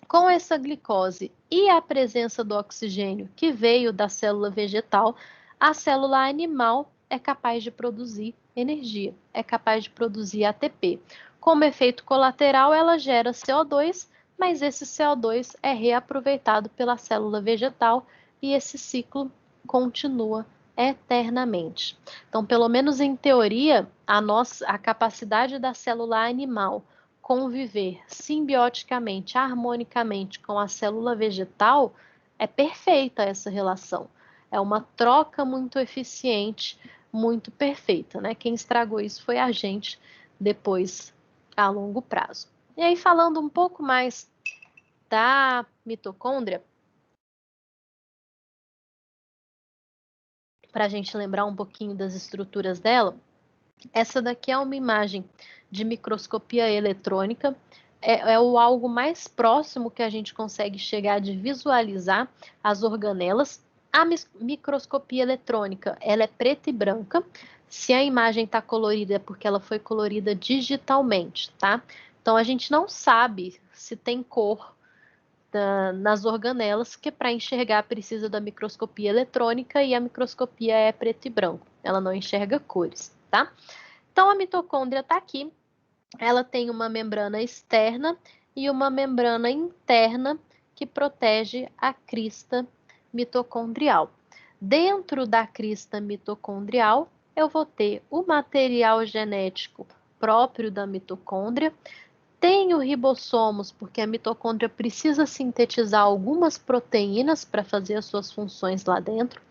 Com essa glicose e a presença do oxigênio que veio da célula vegetal, a célula animal é capaz de produzir energia, é capaz de produzir ATP. Como efeito colateral, ela gera CO2, mas esse CO2 é reaproveitado pela célula vegetal e esse ciclo continua eternamente. Então, pelo menos em teoria, a capacidade da célula animal conviver simbioticamente, harmonicamente com a célula vegetal, é perfeita essa relação. É uma troca muito eficiente, muito perfeita, né? Quem estragou isso foi a gente depois, a longo prazo. E aí, falando um pouco mais da mitocôndria, para a gente lembrar um pouquinho das estruturas dela, essa daqui é uma imagem de microscopia eletrônica, é o algo mais próximo que a gente consegue chegar de visualizar as organelas. A microscopia eletrônica, ela é preta e branca. Se a imagem está colorida é porque ela foi colorida digitalmente, tá? Então, a gente não sabe se tem cor nas organelas, que para enxergar precisa da microscopia eletrônica e a microscopia é preto e branco. Ela não enxerga cores, tá? Então, a mitocôndria está aqui. Ela tem uma membrana externa e uma membrana interna que protege a crista mitocondrial. Dentro da crista mitocondrial, eu vou ter o material genético próprio da mitocôndria, tenho ribossomos, porque a mitocôndria precisa sintetizar algumas proteínas para fazer as suas funções lá dentro,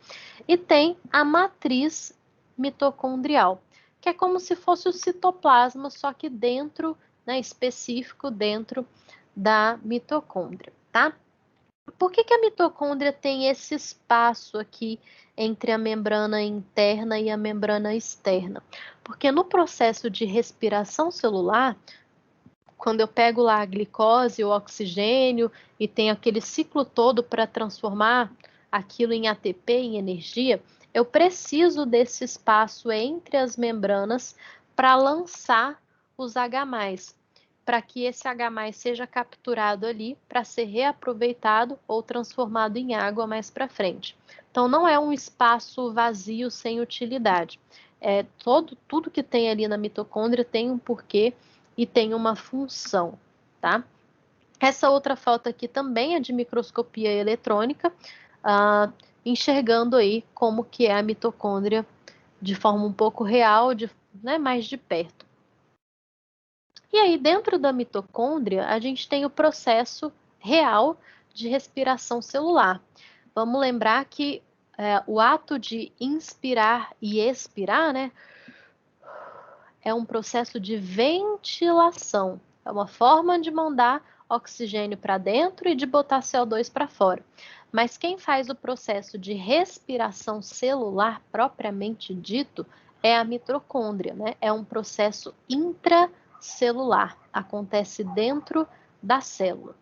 e tem a matriz mitocondrial, que é como se fosse o citoplasma, só que dentro, né, específico dentro da mitocôndria, tá? Por que a mitocôndria tem esse espaço aqui entre a membrana interna e a membrana externa? Porque no processo de respiração celular, quando eu pego lá a glicose, o oxigênio, e tem aquele ciclo todo para transformar aquilo em ATP, em energia, eu preciso desse espaço entre as membranas para lançar os H+, para que esse H+ seja capturado ali para ser reaproveitado ou transformado em água mais para frente. Então, não é um espaço vazio sem utilidade. Tudo que tem ali na mitocôndria tem um porquê e tem uma função, tá? Essa outra foto aqui também é de microscopia eletrônica, enxergando aí como que é a mitocôndria de forma um pouco real, né, mais de perto. E aí, dentro da mitocôndria, a gente tem o processo real de respiração celular. Vamos lembrar que o ato de inspirar e expirar, né, é um processo de ventilação. É uma forma de mandar oxigênio para dentro e de botar CO2 para fora. Mas quem faz o processo de respiração celular propriamente dito é a mitocôndria, né? É um processo intracelular, acontece dentro da célula.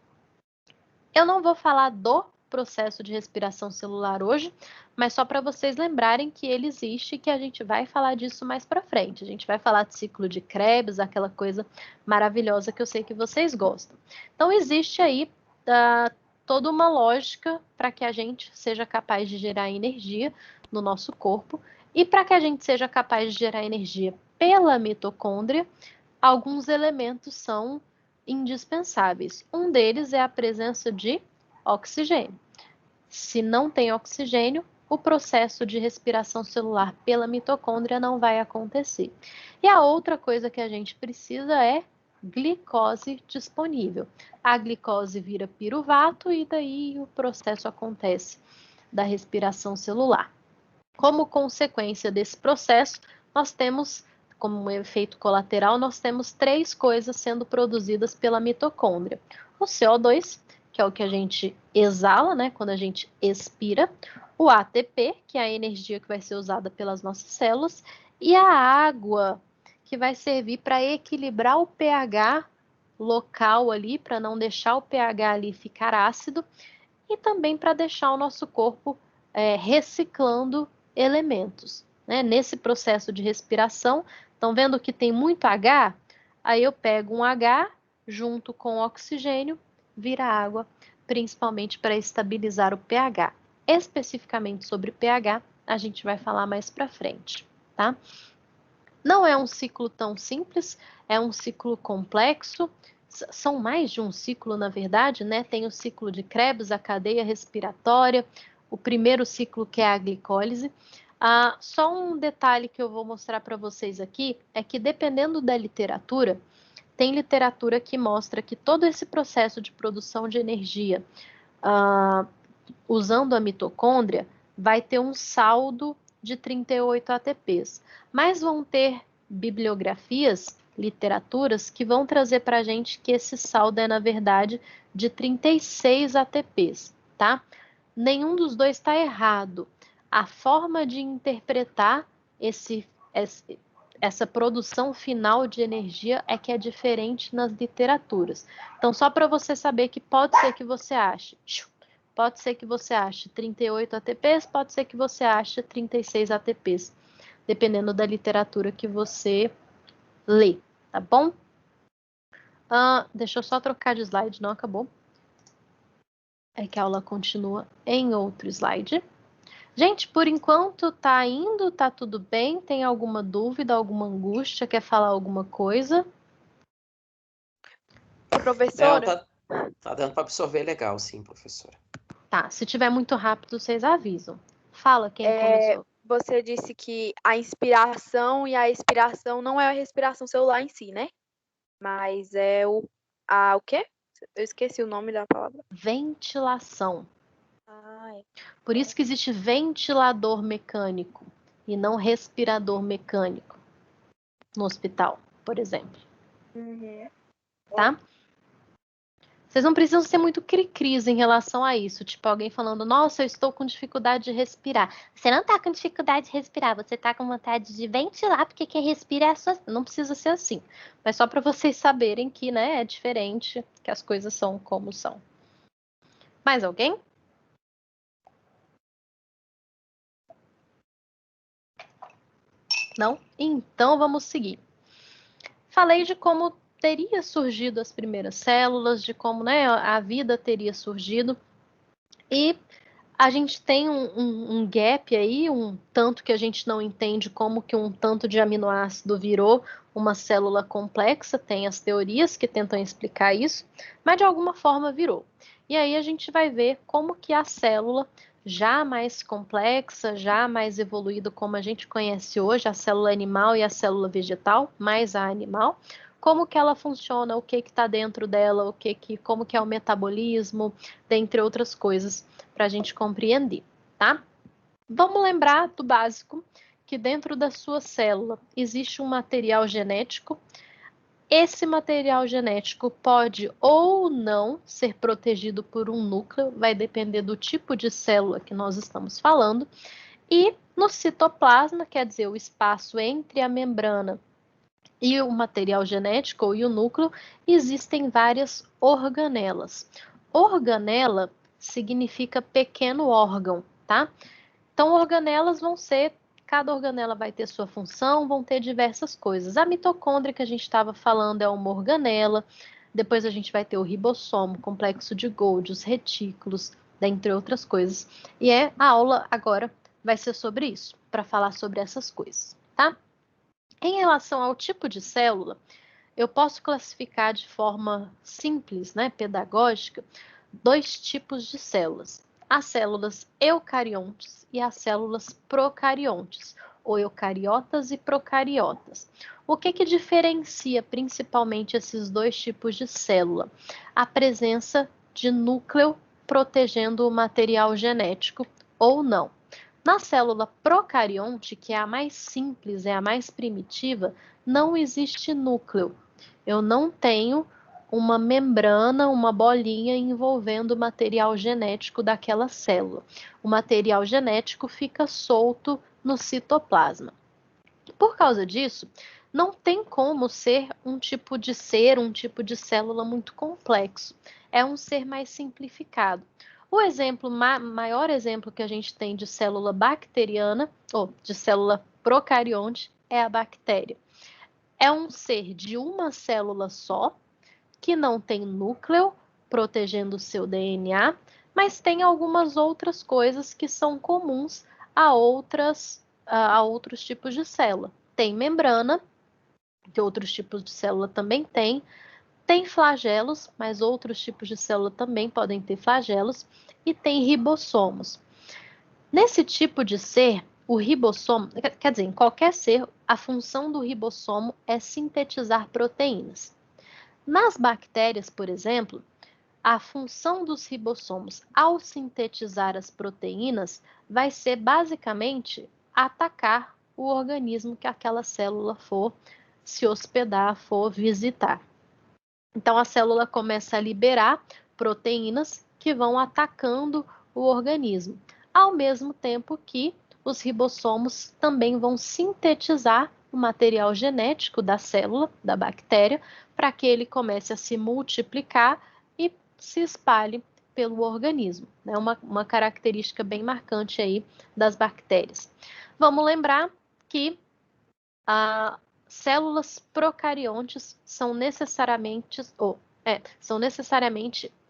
Eu não vou falar do processo de respiração celular hoje, mas só para vocês lembrarem que ele existe e que a gente vai falar disso mais para frente. A gente vai falar de ciclo de Krebs, aquela coisa maravilhosa que eu sei que vocês gostam. Então, existe aí toda uma lógica para que a gente seja capaz de gerar energia no nosso corpo, e para que a gente seja capaz de gerar energia pela mitocôndria, alguns elementos são indispensáveis. Um deles é a presença de oxigênio. Se não tem oxigênio, o processo de respiração celular pela mitocôndria não vai acontecer. E a outra coisa que a gente precisa é glicose disponível. A glicose vira piruvato e daí o processo acontece da respiração celular. Como consequência desse processo, nós temos, como um efeito colateral, nós temos 3 coisas sendo produzidas pela mitocôndria. O CO2, que é o que a gente exala, né, quando a gente expira, o ATP, que é a energia que vai ser usada pelas nossas células, e a água, que vai servir para equilibrar o pH local ali, para não deixar o pH ali ficar ácido, e também para deixar o nosso corpo reciclando elementos, né? Nesse processo de respiração, estão vendo que tem muito H? Aí eu pego um H junto com oxigênio, vira água, principalmente para estabilizar o pH. Especificamente sobre pH, a gente vai falar mais para frente, tá? Não é um ciclo tão simples, é um ciclo complexo. São mais de um ciclo, na verdade, né? Tem o ciclo de Krebs, a cadeia respiratória, o primeiro ciclo que é a glicólise. Só um detalhe que eu vou mostrar para vocês aqui é que, dependendo da literatura, tem literatura que mostra que todo esse processo de produção de energia usando a mitocôndria vai ter um saldo de 38 ATPs, mas vão ter bibliografias, literaturas que vão trazer para a gente que esse saldo é, na verdade, de 36 ATPs, tá? Nenhum dos dois está errado. A forma de interpretar essa produção final de energia é que é diferente nas literaturas. Então, só para você saber que pode ser que você ache 38 ATPs, pode ser que você ache 36 ATPs, dependendo da literatura que você lê, tá bom? Deixa eu só trocar de slide, não acabou. É que a aula continua em outro slide. Gente, por enquanto tá indo, tá tudo bem? Tem alguma dúvida, alguma angústia? Quer falar alguma coisa? Professora? Tá dando para absorver legal, sim, professora. Tá, se tiver muito rápido, vocês avisam. Fala quem começou. Você disse que a inspiração e a expiração não é a respiração celular em si, né? Mas é o quê? Eu esqueci o nome da palavra. Ventilação. É. Por isso que existe ventilador mecânico e não respirador mecânico no hospital, por exemplo. Tá? Vocês não precisam ser muito cri-cris em relação a isso. Tipo, alguém falando, nossa, eu estou com dificuldade de respirar. Você não está com dificuldade de respirar, você está com vontade de ventilar, porque quem respira é a sua... Não precisa ser assim. Mas só para vocês saberem que, né, é diferente, que as coisas são como são. Mais alguém? Não? Então vamos seguir. Falei de como teria surgido as primeiras células, de como, né, a vida teria surgido. E a gente tem um gap aí, um tanto que a gente não entende como que um tanto de aminoácido virou uma célula complexa, tem as teorias que tentam explicar isso, mas de alguma forma virou. E aí a gente vai ver como que a célula, já mais complexa, já mais evoluída como a gente conhece hoje, a célula animal e a célula vegetal, mais a animal, como que ela funciona, o que está dentro dela, como que é o metabolismo, dentre outras coisas, para a gente compreender, tá? Vamos lembrar do básico, que dentro da sua célula existe um material genético. Esse material genético pode ou não ser protegido por um núcleo, vai depender do tipo de célula que nós estamos falando. E no citoplasma, quer dizer, o espaço entre a membrana e o material genético e o núcleo, existem várias organelas. Organela significa pequeno órgão, tá? Então, organelas vão ser, cada organela vai ter sua função, vão ter diversas coisas. A mitocôndria que a gente estava falando é uma organela, depois a gente vai ter o ribossomo, complexo de Golgi, os retículos, dentre outras coisas. E a aula agora vai ser sobre isso, para falar sobre essas coisas, tá? Em relação ao tipo de célula, eu posso classificar de forma simples, né, pedagógica, dois tipos de células. As células eucariontes e as células procariontes, ou eucariotas e procariotas. O que diferencia principalmente esses dois tipos de célula? A presença de núcleo protegendo o material genético ou não. Na célula procarionte, que é a mais simples, é a mais primitiva, não existe núcleo. Eu não tenho uma membrana, uma bolinha envolvendo o material genético daquela célula. O material genético fica solto no citoplasma. Por causa disso, não tem como ser, um tipo de célula muito complexo. É um ser mais simplificado. O exemplo, maior exemplo que a gente tem de célula bacteriana, ou de célula procarionte, é a bactéria. É um ser de uma célula só, que não tem núcleo protegendo o seu DNA, mas tem algumas outras coisas que são comuns a outros tipos de célula. Tem membrana, que outros tipos de célula também têm. Tem flagelos, mas outros tipos de célula também podem ter flagelos. E tem ribossomos. Nesse tipo de ser, o ribossomo, quer dizer, em qualquer ser, a função do ribossomo é sintetizar proteínas. Nas bactérias, por exemplo, a função dos ribossomos ao sintetizar as proteínas vai ser basicamente atacar o organismo que aquela célula for se hospedar, for visitar. Então a célula começa a liberar proteínas que vão atacando o organismo, ao mesmo tempo que os ribossomos também vão sintetizar o material genético da célula, da bactéria, para que ele comece a se multiplicar e se espalhe pelo organismo. É uma característica bem marcante aí das bactérias. Vamos lembrar que células procariontes são necessariamente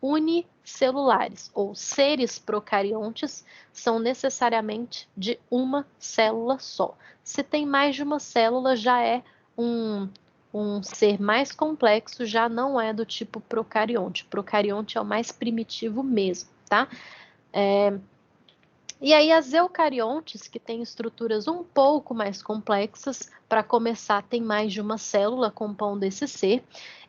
unicelulares, ou seres procariontes são necessariamente de uma célula só. Se tem mais de uma célula, já é um ser mais complexo, já não é do tipo procarionte. O procarionte é o mais primitivo mesmo, tá? E aí as eucariontes, que têm estruturas um pouco mais complexas, para começar tem mais de uma célula compondo esse ser,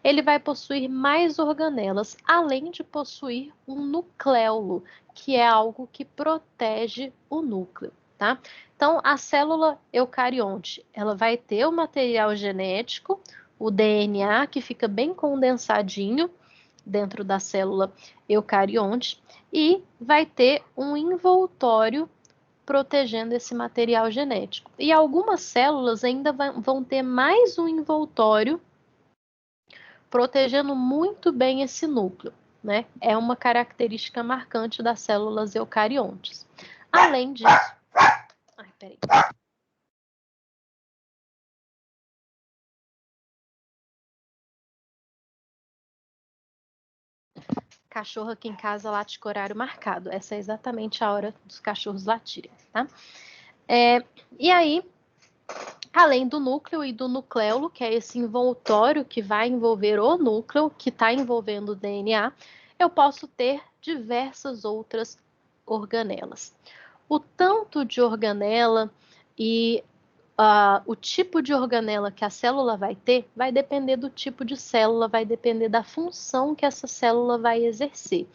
ele vai possuir mais organelas, além de possuir um nucleolo, que é algo que protege o núcleo, tá? Então, a célula eucarionte, ela vai ter o material genético, o DNA, que fica bem condensadinho dentro da célula eucarionte, e vai ter um envoltório protegendo esse material genético. E algumas células ainda vão ter mais um envoltório protegendo muito bem esse núcleo, né? É uma característica marcante das células eucariontes. Além disso... Ai, peraí. Cachorro aqui em casa late com horário marcado. Essa é exatamente a hora dos cachorros latirem, tá? E aí, além do núcleo e do nucleolo, que é esse envoltório que vai envolver o núcleo, que está envolvendo o DNA, eu posso ter diversas outras organelas. O tanto de organela e o tipo de organela que a célula vai ter vai depender do tipo de célula, vai depender da função que essa célula vai exercer.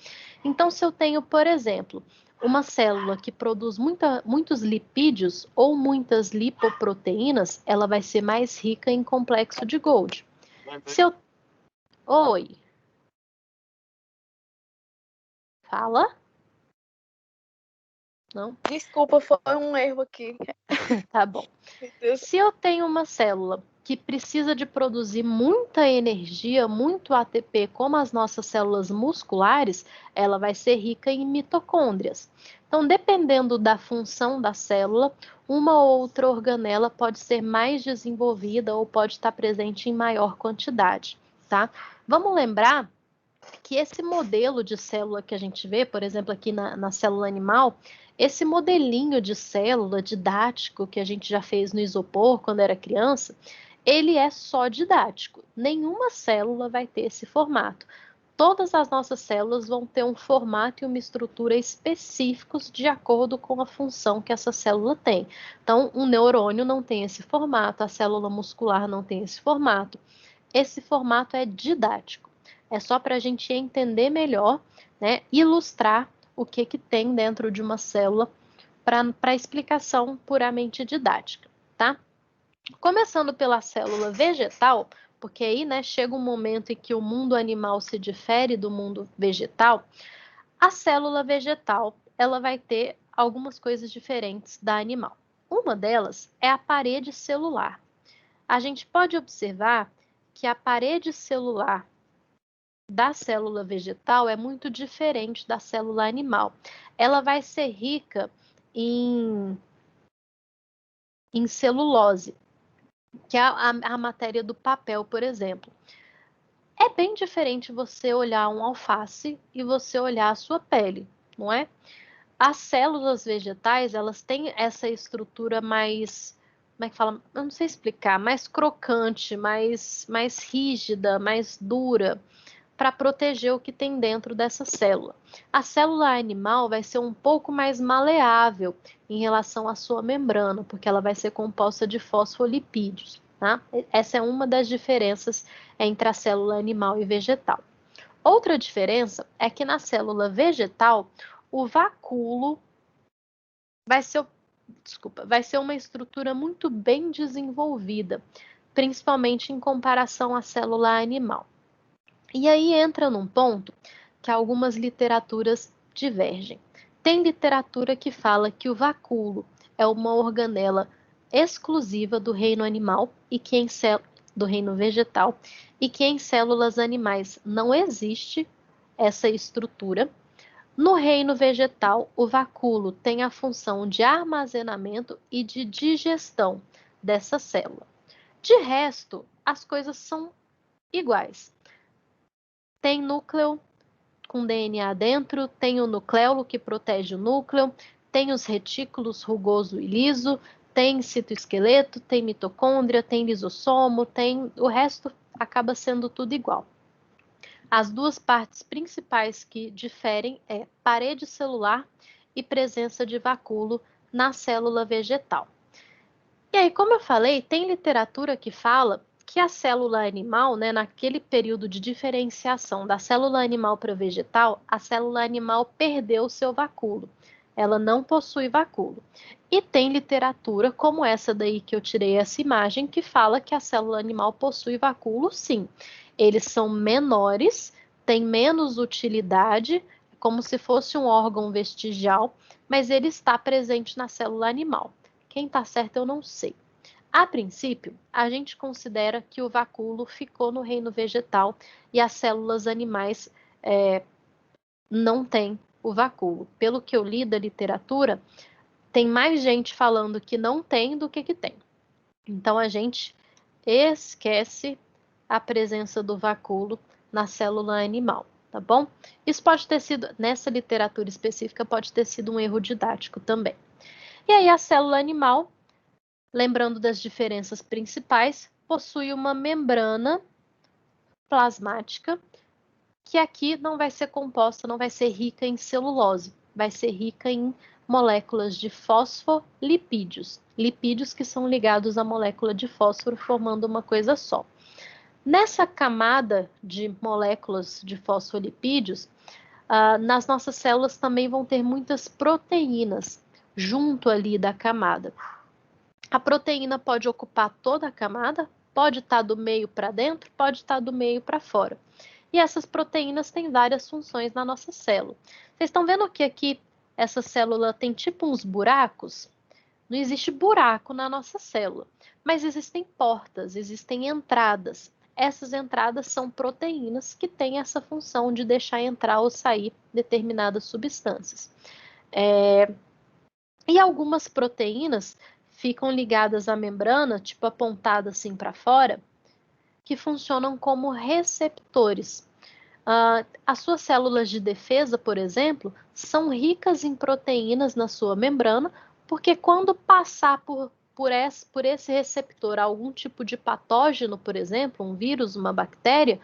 Então, se eu tenho, por exemplo, uma célula que produz muitos lipídios ou muitas lipoproteínas, ela vai ser mais rica em complexo de Golgi. Se eu... Oi. Fala? Não? Desculpa, foi um erro aqui. Tá bom. Se eu tenho uma célula que precisa de produzir muita energia, muito ATP, como as nossas células musculares, ela vai ser rica em mitocôndrias. Então, dependendo da função da célula, uma ou outra organela pode ser mais desenvolvida ou pode estar presente em maior quantidade, tá? Vamos lembrar que esse modelo de célula que a gente vê, por exemplo, aqui na célula animal, esse modelinho de célula didático que a gente já fez no isopor quando era criança, ele é só didático. Nenhuma célula vai ter esse formato. Todas as nossas células vão ter um formato e uma estrutura específicos de acordo com a função que essa célula tem. Então, um neurônio não tem esse formato, a célula muscular não tem esse formato. Esse formato é didático. É só para a gente entender melhor, né, ilustrar o que tem dentro de uma célula para explicação puramente didática, tá? Começando pela célula vegetal, porque aí, né, chega um momento em que o mundo animal se difere do mundo vegetal. A célula vegetal, ela vai ter algumas coisas diferentes da animal. Uma delas é a parede celular. A gente pode observar que a parede celular da célula vegetal é muito diferente da célula animal. Ela vai ser rica em celulose, que é a matéria do papel, por exemplo. É bem diferente você olhar um alface e você olhar a sua pele, não é? As células vegetais, elas têm essa estrutura mais, como é que fala? Eu não sei explicar, mais crocante, mais rígida, mais dura, para proteger o que tem dentro dessa célula. A célula animal vai ser um pouco mais maleável em relação à sua membrana, porque ela vai ser composta de fosfolipídios, tá? Essa é uma das diferenças entre a célula animal e vegetal. Outra diferença é que na célula vegetal, o vacúolo vai ser uma estrutura muito bem desenvolvida, principalmente em comparação à célula animal. E aí entra num ponto que algumas literaturas divergem. Tem literatura que fala que o vacúolo é uma organela exclusiva do reino animal e que do reino vegetal, e que em células animais não existe essa estrutura. No reino vegetal, o vacúolo tem a função de armazenamento e de digestão dessa célula. De resto, as coisas são iguais. Tem núcleo com DNA dentro, tem o nucleolo que protege o núcleo, tem os retículos rugoso e liso, tem citoesqueleto, tem mitocôndria, tem lisossomo, o resto acaba sendo tudo igual. As duas partes principais que diferem é parede celular e presença de vacúolo na célula vegetal. E aí, como eu falei, tem literatura que fala que a célula animal, né, naquele período de diferenciação da célula animal para vegetal, a célula animal perdeu o seu vacúolo. Ela não possui vacúolo. E tem literatura como essa daí que eu tirei essa imagem, que fala que a célula animal possui vacúolo, sim. Eles são menores, têm menos utilidade, como se fosse um órgão vestigial, mas ele está presente na célula animal. Quem está certo eu não sei. A princípio, a gente considera que o vacúolo ficou no reino vegetal e as células animais não têm o vacúolo. Pelo que eu li da literatura, tem mais gente falando que não tem do que tem. Então, a gente esquece a presença do vacúolo na célula animal, tá bom? Isso pode ter sido, nessa literatura específica, pode ter sido um erro didático também. E aí, a célula animal, lembrando das diferenças principais, possui uma membrana plasmática, que aqui não vai ser composta, não vai ser rica em celulose, vai ser rica em moléculas de fosfolipídios, lipídios que são ligados à molécula de fósforo, formando uma coisa só. Nessa camada de moléculas de fosfolipídios, nas nossas células também vão ter muitas proteínas junto ali da camada. A proteína pode ocupar toda a camada, pode estar do meio para dentro, pode estar do meio para fora. E essas proteínas têm várias funções na nossa célula. Vocês estão vendo que aqui essa célula tem tipo uns buracos? Não existe buraco na nossa célula, mas existem portas, existem entradas. Essas entradas são proteínas que têm essa função de deixar entrar ou sair determinadas substâncias. E algumas proteínas ficam ligadas à membrana, tipo apontada assim para fora, que funcionam como receptores. As suas células de defesa, por exemplo, são ricas em proteínas na sua membrana, porque quando passar por esse receptor algum tipo de patógeno, por exemplo, um vírus, uma bactéria,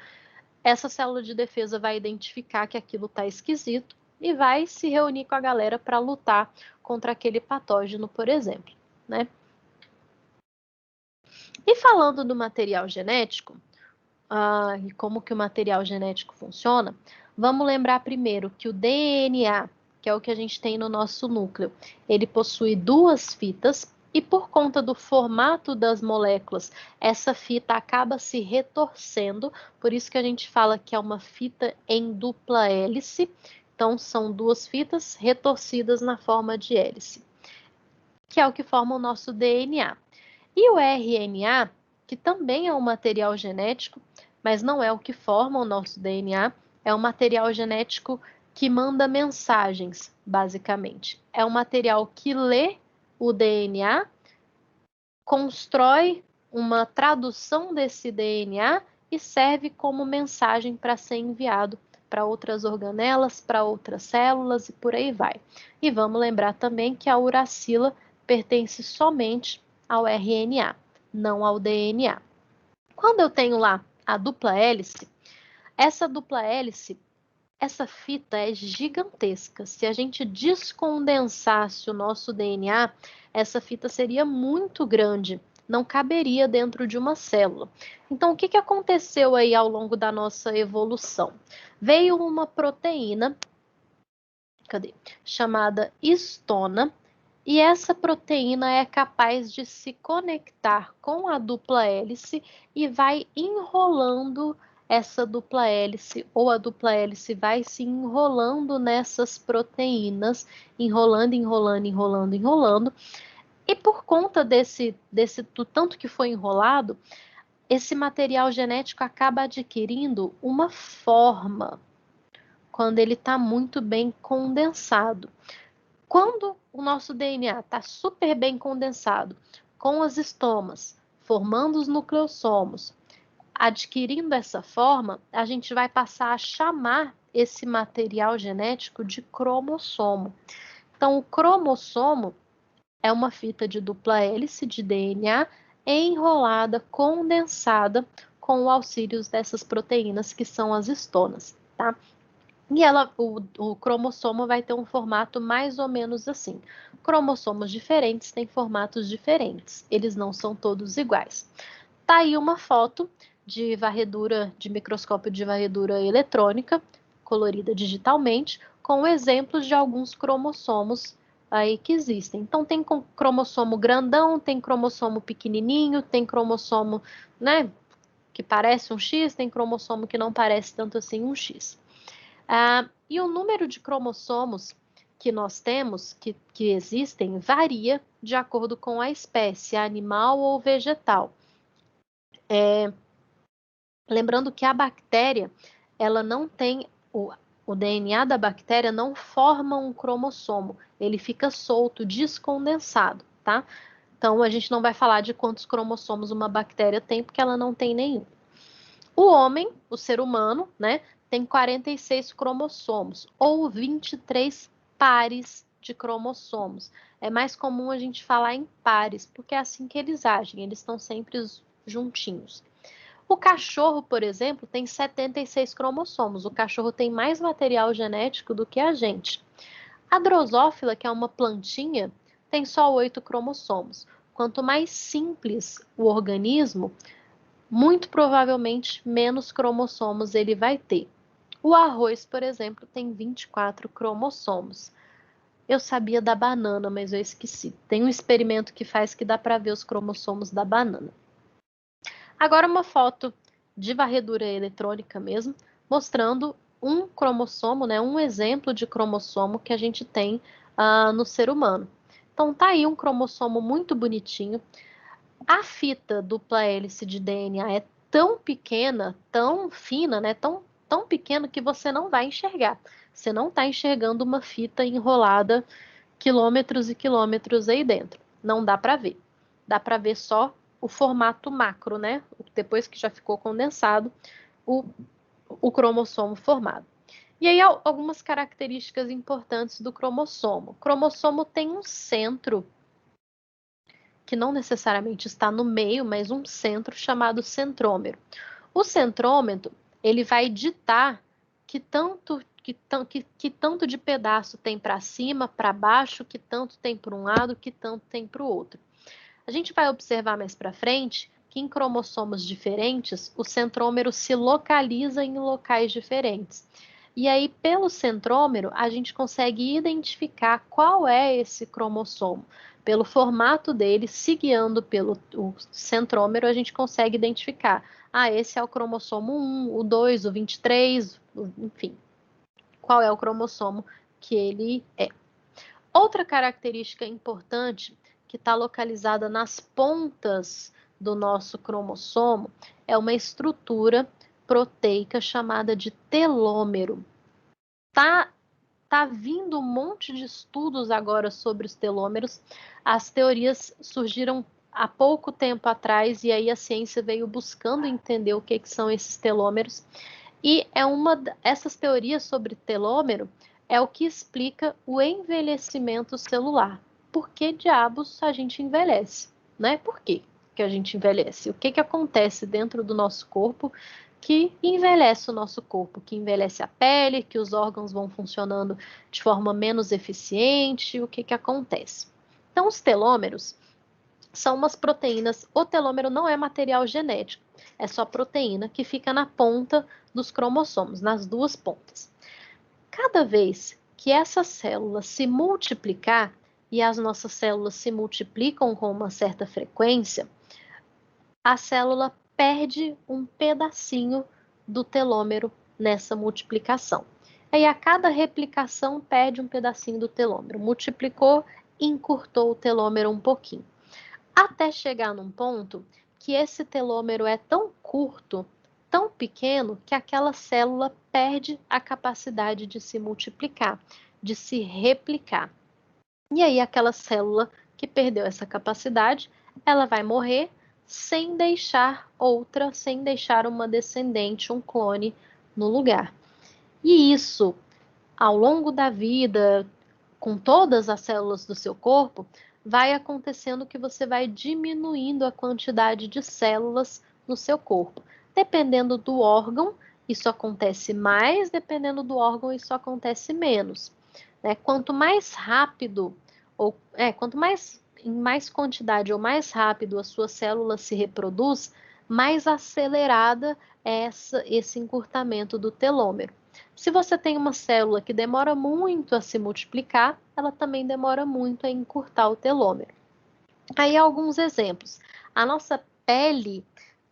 essa célula de defesa vai identificar que aquilo está esquisito e vai se reunir com a galera para lutar contra aquele patógeno, por exemplo, né? E falando do material genético, e como que o material genético funciona, vamos lembrar primeiro que o DNA, que é o que a gente tem no nosso núcleo, ele possui duas fitas e por conta do formato das moléculas, essa fita acaba se retorcendo, por isso que a gente fala que é uma fita em dupla hélice. Então, são duas fitas retorcidas na forma de hélice, que é o que forma o nosso DNA. E o RNA, que também é um material genético, mas não é o que forma o nosso DNA, é um material genético que manda mensagens, basicamente. É um material que lê o DNA, constrói uma tradução desse DNA e serve como mensagem para ser enviado para outras organelas, para outras células e por aí vai. E vamos lembrar também que a uracila pertence somente ao RNA, não ao DNA. Quando eu tenho lá a dupla hélice, essa dupla hélice, essa fita é gigantesca. Se a gente descondensasse o nosso DNA, essa fita seria muito grande, não caberia dentro de uma célula. Então, o que aconteceu aí ao longo da nossa evolução? Veio uma proteína, chamada histona, e essa proteína é capaz de se conectar com a dupla hélice e vai enrolando essa dupla hélice, ou a dupla hélice vai se enrolando nessas proteínas, enrolando. E por conta do tanto que foi enrolado, esse material genético acaba adquirindo uma forma quando ele está muito bem condensado. Quando o nosso DNA está super bem condensado, com as estomas, formando os nucleossomos, adquirindo essa forma, a gente vai passar a chamar esse material genético de cromossomo. Então, o cromossomo é uma fita de dupla hélice de DNA enrolada, condensada, com o auxílio dessas proteínas que são as histonas, tá? E o cromossomo vai ter um formato mais ou menos assim. Cromossomos diferentes têm formatos diferentes, eles não são todos iguais. Tá aí uma foto de varredura, de microscópio de varredura eletrônica, colorida digitalmente, com exemplos de alguns cromossomos aí que existem. Então tem cromossomo grandão, tem cromossomo pequenininho, tem cromossomo, né, que parece um X, tem cromossomo que não parece tanto assim um X. E o número de cromossomos que nós temos, que existem, varia de acordo com a espécie, animal ou vegetal. Lembrando que a bactéria, ela não tem, o DNA da bactéria não forma um cromossomo, ele fica solto, descondensado, tá? Então, a gente não vai falar de quantos cromossomos uma bactéria tem, porque ela não tem nenhum. O homem, o ser humano, né, tem 46 cromossomos, ou 23 pares de cromossomos. É mais comum a gente falar em pares, porque é assim que eles agem, eles estão sempre juntinhos. O cachorro, por exemplo, tem 76 cromossomos. O cachorro tem mais material genético do que a gente. A drosófila, que é uma plantinha, tem só 8 cromossomos. Quanto mais simples o organismo, muito provavelmente menos cromossomos ele vai ter. O arroz, por exemplo, tem 24 cromossomos. Eu sabia da banana, mas eu esqueci. Tem um experimento que faz que dá para ver os cromossomos da banana. Agora uma foto de varredura eletrônica mesmo, mostrando um cromossomo, né, um exemplo de cromossomo que a gente tem no ser humano. Então tá aí um cromossomo muito bonitinho. A fita dupla hélice de DNA é tão pequena, tão fina, né, tão pequena que você não vai enxergar. Você não está enxergando uma fita enrolada quilômetros e quilômetros aí dentro. Não dá para ver. Dá para ver só o formato macro, né? Depois que já ficou condensado, o cromossomo formado. E aí, algumas características importantes do cromossomo. O cromossomo tem um centro, que não necessariamente está no meio, mas um centro chamado centrômero. O centrômero, ele vai ditar que tanto de pedaço tem para cima, para baixo, que tanto tem para um lado, que tanto tem para o outro. A gente vai observar mais para frente que em cromossomos diferentes, o centrômero se localiza em locais diferentes. E aí, pelo centrômero, a gente consegue identificar qual é esse cromossomo. Pelo formato dele, se guiando pelo centrômero, a gente consegue identificar. Esse é o cromossomo 1, o 2, o 23, enfim. Qual é o cromossomo que ele é. Outra característica importante que está localizada nas pontas do nosso cromossomo é uma estrutura proteica chamada de telômero. Tá vindo um monte de estudos agora sobre os telômeros. As teorias surgiram há pouco tempo atrás e aí a ciência veio buscando entender o que são esses telômeros. E essas teorias sobre telômero é o que explica o envelhecimento celular. Por que diabos a gente envelhece, né? Por que a gente envelhece? O que acontece dentro do nosso corpo que envelhece o nosso corpo, que envelhece a pele, que os órgãos vão funcionando de forma menos eficiente, o que acontece? Então, os telômeros são umas proteínas. O telômero não é material genético, é só proteína que fica na ponta dos cromossomos, nas duas pontas. Cada vez que essa célula se multiplicar, e as nossas células se multiplicam com uma certa frequência, a célula perde um pedacinho do telômero nessa multiplicação. Aí a cada replicação perde um pedacinho do telômero. Multiplicou, encurtou o telômero um pouquinho. Até chegar num ponto que esse telômero é tão curto, tão pequeno, que aquela célula perde a capacidade de se multiplicar, de se replicar. E aí aquela célula que perdeu essa capacidade, ela vai morrer sem deixar uma descendente, um clone no lugar. E isso, ao longo da vida, com todas as células do seu corpo, vai acontecendo que você vai diminuindo a quantidade de células no seu corpo. Dependendo do órgão, isso acontece mais, dependendo do órgão, isso acontece menos. Né? Quanto mais rápido, quanto mais em mais quantidade ou mais rápido a sua célula se reproduz, mais acelerada é esse encurtamento do telômero. Se você tem uma célula que demora muito a se multiplicar, ela também demora muito a encurtar o telômero. Aí alguns exemplos. A nossa pele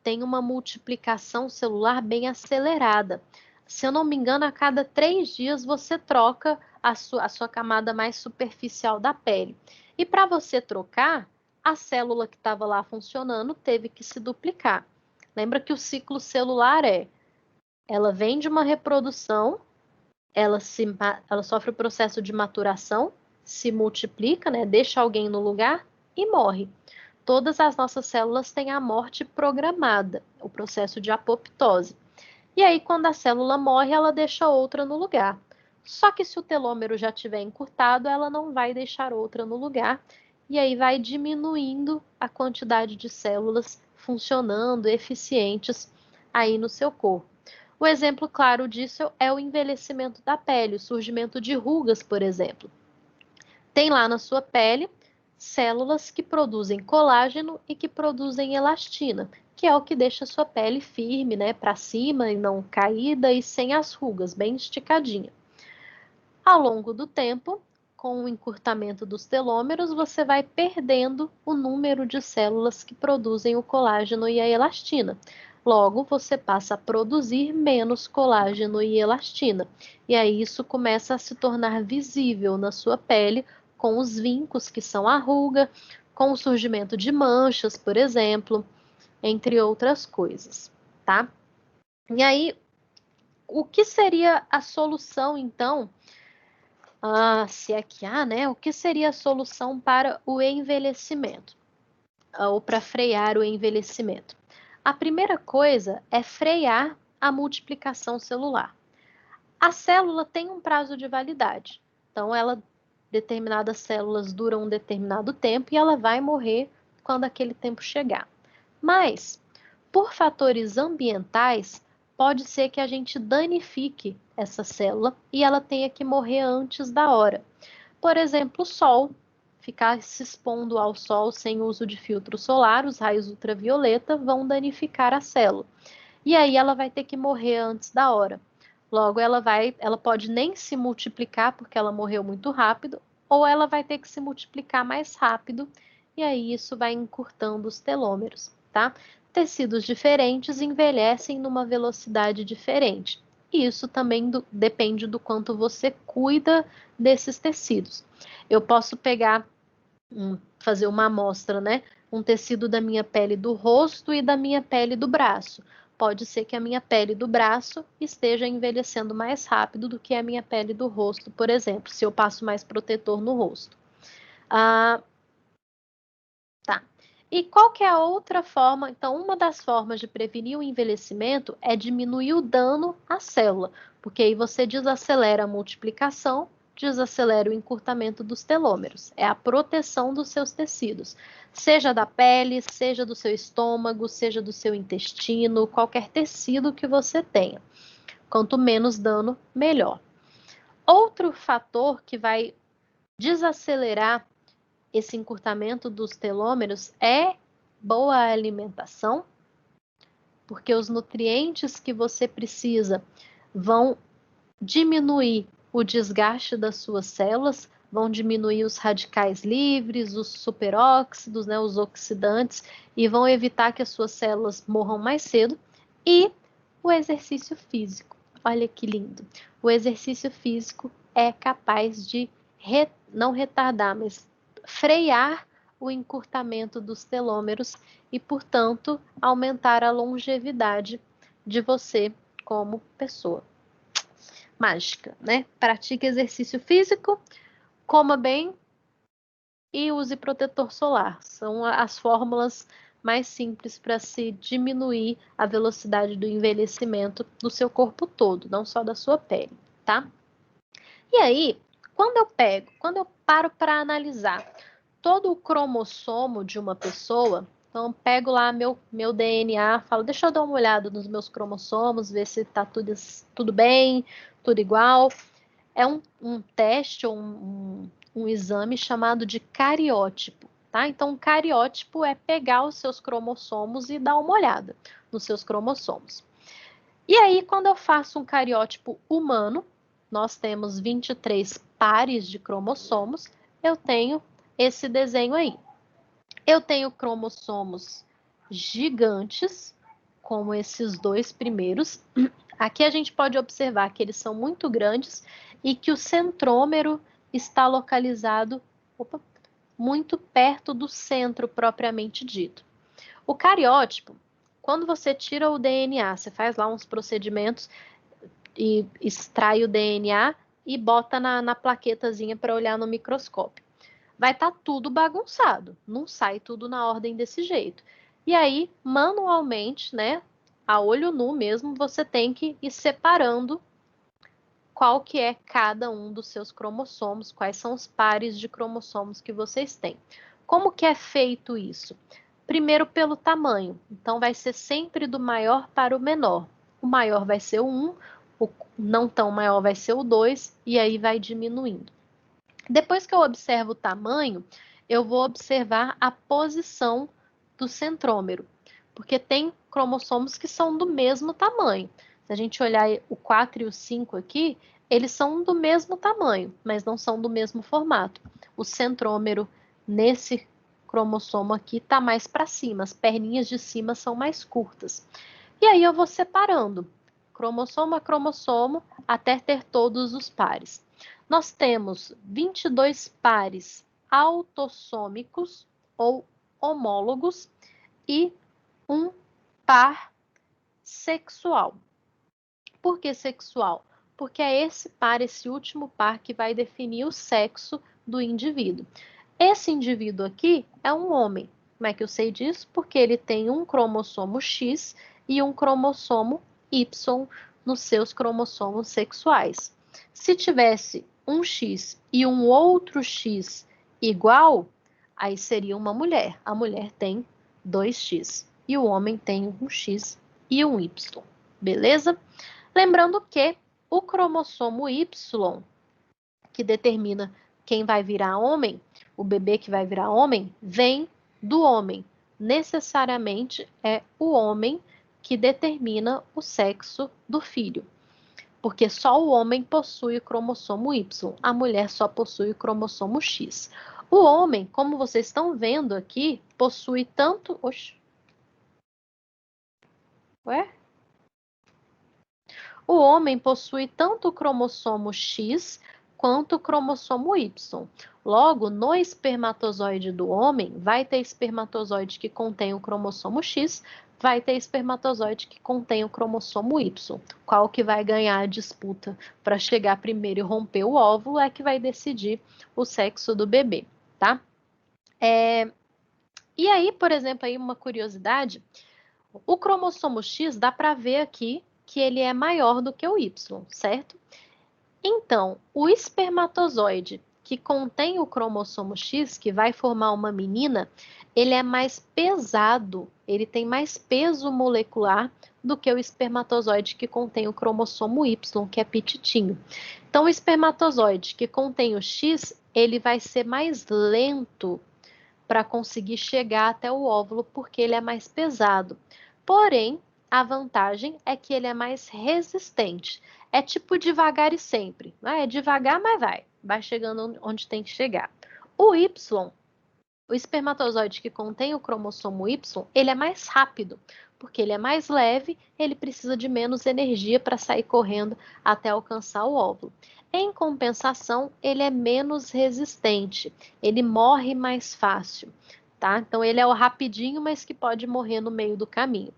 tem uma multiplicação celular bem acelerada. Se eu não me engano, a cada 3 dias você troca a sua camada mais superficial da pele. E para você trocar, a célula que estava lá funcionando teve que se duplicar. Lembra que o ciclo celular ela vem de uma reprodução, ela sofre o processo de maturação, se multiplica, né, deixa alguém no lugar e morre. Todas as nossas células têm a morte programada, o processo de apoptose. E aí, quando a célula morre, ela deixa outra no lugar. Só que se o telômero já tiver encurtado, ela não vai deixar outra no lugar. E aí vai diminuindo a quantidade de células funcionando, eficientes aí no seu corpo. O exemplo claro disso é o envelhecimento da pele, o surgimento de rugas, por exemplo. Tem lá na sua pele células que produzem colágeno e que produzem elastina, que é o que deixa a sua pele firme, né, para cima e não caída e sem as rugas, bem esticadinha. Ao longo do tempo, com o encurtamento dos telômeros, você vai perdendo o número de células que produzem o colágeno e a elastina. Logo, você passa a produzir menos colágeno e elastina. E aí isso começa a se tornar visível na sua pele, com os vincos, que são a ruga, com o surgimento de manchas, por exemplo, entre outras coisas, tá? E aí, o que seria a solução, então? Se é que há, né? O que seria a solução para o envelhecimento? Ou para frear o envelhecimento? A primeira coisa é frear a multiplicação celular. A célula tem um prazo de validade. Então, determinadas células duram um determinado tempo e ela vai morrer quando aquele tempo chegar. Mas, por fatores ambientais, pode ser que a gente danifique essa célula e ela tenha que morrer antes da hora. Por exemplo, o sol, ficar se expondo ao sol sem uso de filtro solar, os raios ultravioleta vão danificar a célula. E aí ela vai ter que morrer antes da hora. Logo, ela pode nem se multiplicar porque ela morreu muito rápido, ou ela vai ter que se multiplicar mais rápido, e aí isso vai encurtando os telômeros, tá? Tecidos diferentes envelhecem numa velocidade diferente. E isso também depende do quanto você cuida desses tecidos. Eu posso fazer uma amostra, né? Um tecido da minha pele do rosto e da minha pele do braço. Pode ser que a minha pele do braço esteja envelhecendo mais rápido do que a minha pele do rosto, por exemplo, se eu passo mais protetor no rosto. Tá. E qual que é a outra forma? Então, uma das formas de prevenir o envelhecimento é diminuir o dano à célula, porque aí você desacelera a multiplicação, desacelera o encurtamento dos telômeros. É a proteção dos seus tecidos, seja da pele, seja do seu estômago, seja do seu intestino, qualquer tecido que você tenha. Quanto menos dano, melhor. Outro fator que vai desacelerar esse encurtamento dos telômeros é boa alimentação, porque os nutrientes que você precisa vão diminuir o desgaste das suas células, vão diminuir os radicais livres, os superóxidos, né, os oxidantes, e vão evitar que as suas células morram mais cedo. E o exercício físico. Olha que lindo. O exercício físico é capaz de não retardar, mas frear o encurtamento dos telômeros e, portanto, aumentar a longevidade de você como pessoa. Mágica, né? Pratique exercício físico, coma bem e use protetor solar. São as fórmulas mais simples para se diminuir a velocidade do envelhecimento do seu corpo todo, não só da sua pele, tá? E aí, quando eu paro para analisar todo o cromossomo de uma pessoa. Então, pego lá meu DNA, falo, deixa eu dar uma olhada nos meus cromossomos, ver se está tudo bem, tudo igual. É um teste ou um exame chamado de cariótipo, tá? Então, um cariótipo é pegar os seus cromossomos e dar uma olhada nos seus cromossomos. E aí, quando eu faço um cariótipo humano, nós temos 23 pares de cromossomos, eu tenho esse desenho aí. Eu tenho cromossomos gigantes, como esses dois primeiros. Aqui a gente pode observar que eles são muito grandes e que o centrômero está localizado muito perto do centro propriamente dito. O cariótipo, quando você tira o DNA, você faz lá uns procedimentos e extrai o DNA e bota na plaquetazinha para olhar no microscópio. Vai estar tudo bagunçado, não sai tudo na ordem desse jeito. E aí, manualmente, né, a olho nu mesmo, você tem que ir separando qual que é cada um dos seus cromossomos, quais são os pares de cromossomos que vocês têm. Como que é feito isso? Primeiro pelo tamanho, então vai ser sempre do maior para o menor. O maior vai ser o 1, o não tão maior vai ser o 2, e aí vai diminuindo. Depois que eu observo o tamanho, eu vou observar a posição do centrômero, porque tem cromossomos que são do mesmo tamanho. Se a gente olhar o 4 e o 5 aqui, eles são do mesmo tamanho, mas não são do mesmo formato. O centrômero nesse cromossomo aqui está mais para cima, as perninhas de cima são mais curtas. E aí eu vou separando cromossomo a cromossomo até ter todos os pares. Nós temos 22 pares autossômicos ou homólogos e um par sexual. Por que sexual? Porque é esse par, esse último par, que vai definir o sexo do indivíduo. Esse indivíduo aqui é um homem. Como é que eu sei disso? Porque ele tem um cromossomo X e um cromossomo Y nos seus cromossomos sexuais. Se tivesse um X e um outro X igual, aí seria uma mulher. A mulher tem 2X e o homem tem um X e um Y. Beleza? Lembrando que o cromossomo Y, que determina quem vai virar homem, o bebê que vai virar homem, vem do homem. Necessariamente é o homem que determina o sexo do filho. Porque só o homem possui o cromossomo Y, a mulher só possui o cromossomo X. O homem, como vocês estão vendo aqui, possui tanto... Oxe. Ué? O homem possui tanto o cromossomo X quanto o cromossomo Y. Logo, no espermatozoide do homem, vai ter espermatozoide que contém o cromossomo X, vai ter espermatozoide que contém o cromossomo Y. Qual que vai ganhar a disputa para chegar primeiro e romper o óvulo é que vai decidir o sexo do bebê, tá? E aí, por exemplo, aí uma curiosidade, o cromossomo X dá para ver aqui que ele é maior do que o Y, certo? Então, o espermatozoide que contém o cromossomo X, que vai formar uma menina, ele é mais pesado, ele tem mais peso molecular do que o espermatozoide que contém o cromossomo Y, que é petitinho. Então, o espermatozoide que contém o X, ele vai ser mais lento para conseguir chegar até o óvulo, porque ele é mais pesado. Porém, a vantagem é que ele é mais resistente. É tipo devagar e sempre. É devagar, mas vai chegando onde tem que chegar. O Y, o espermatozoide que contém o cromossomo Y, ele é mais rápido, porque ele é mais leve, ele precisa de menos energia para sair correndo até alcançar o óvulo. Em compensação, ele é menos resistente, ele morre mais fácil, tá? Então, ele é o rapidinho, mas que pode morrer no meio do caminho.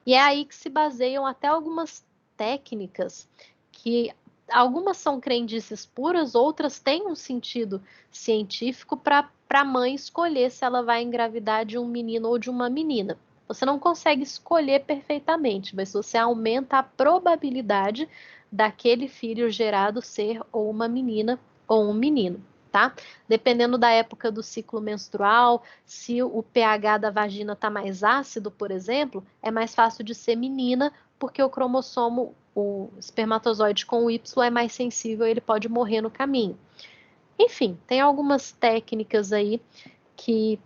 E é aí que se baseiam até algumas técnicas que algumas são crendices puras, outras têm um sentido científico para a mãe escolher se ela vai engravidar de um menino ou de uma menina. Você não consegue escolher perfeitamente, mas você aumenta a probabilidade daquele filho gerado ser ou uma menina ou um menino, tá? Dependendo da época do ciclo menstrual, se o pH da vagina está mais ácido, por exemplo, é mais fácil de ser menina, porque o cromossomo, o espermatozoide com o Y é mais sensível, ele pode morrer no caminho. Enfim, tem algumas técnicas aí que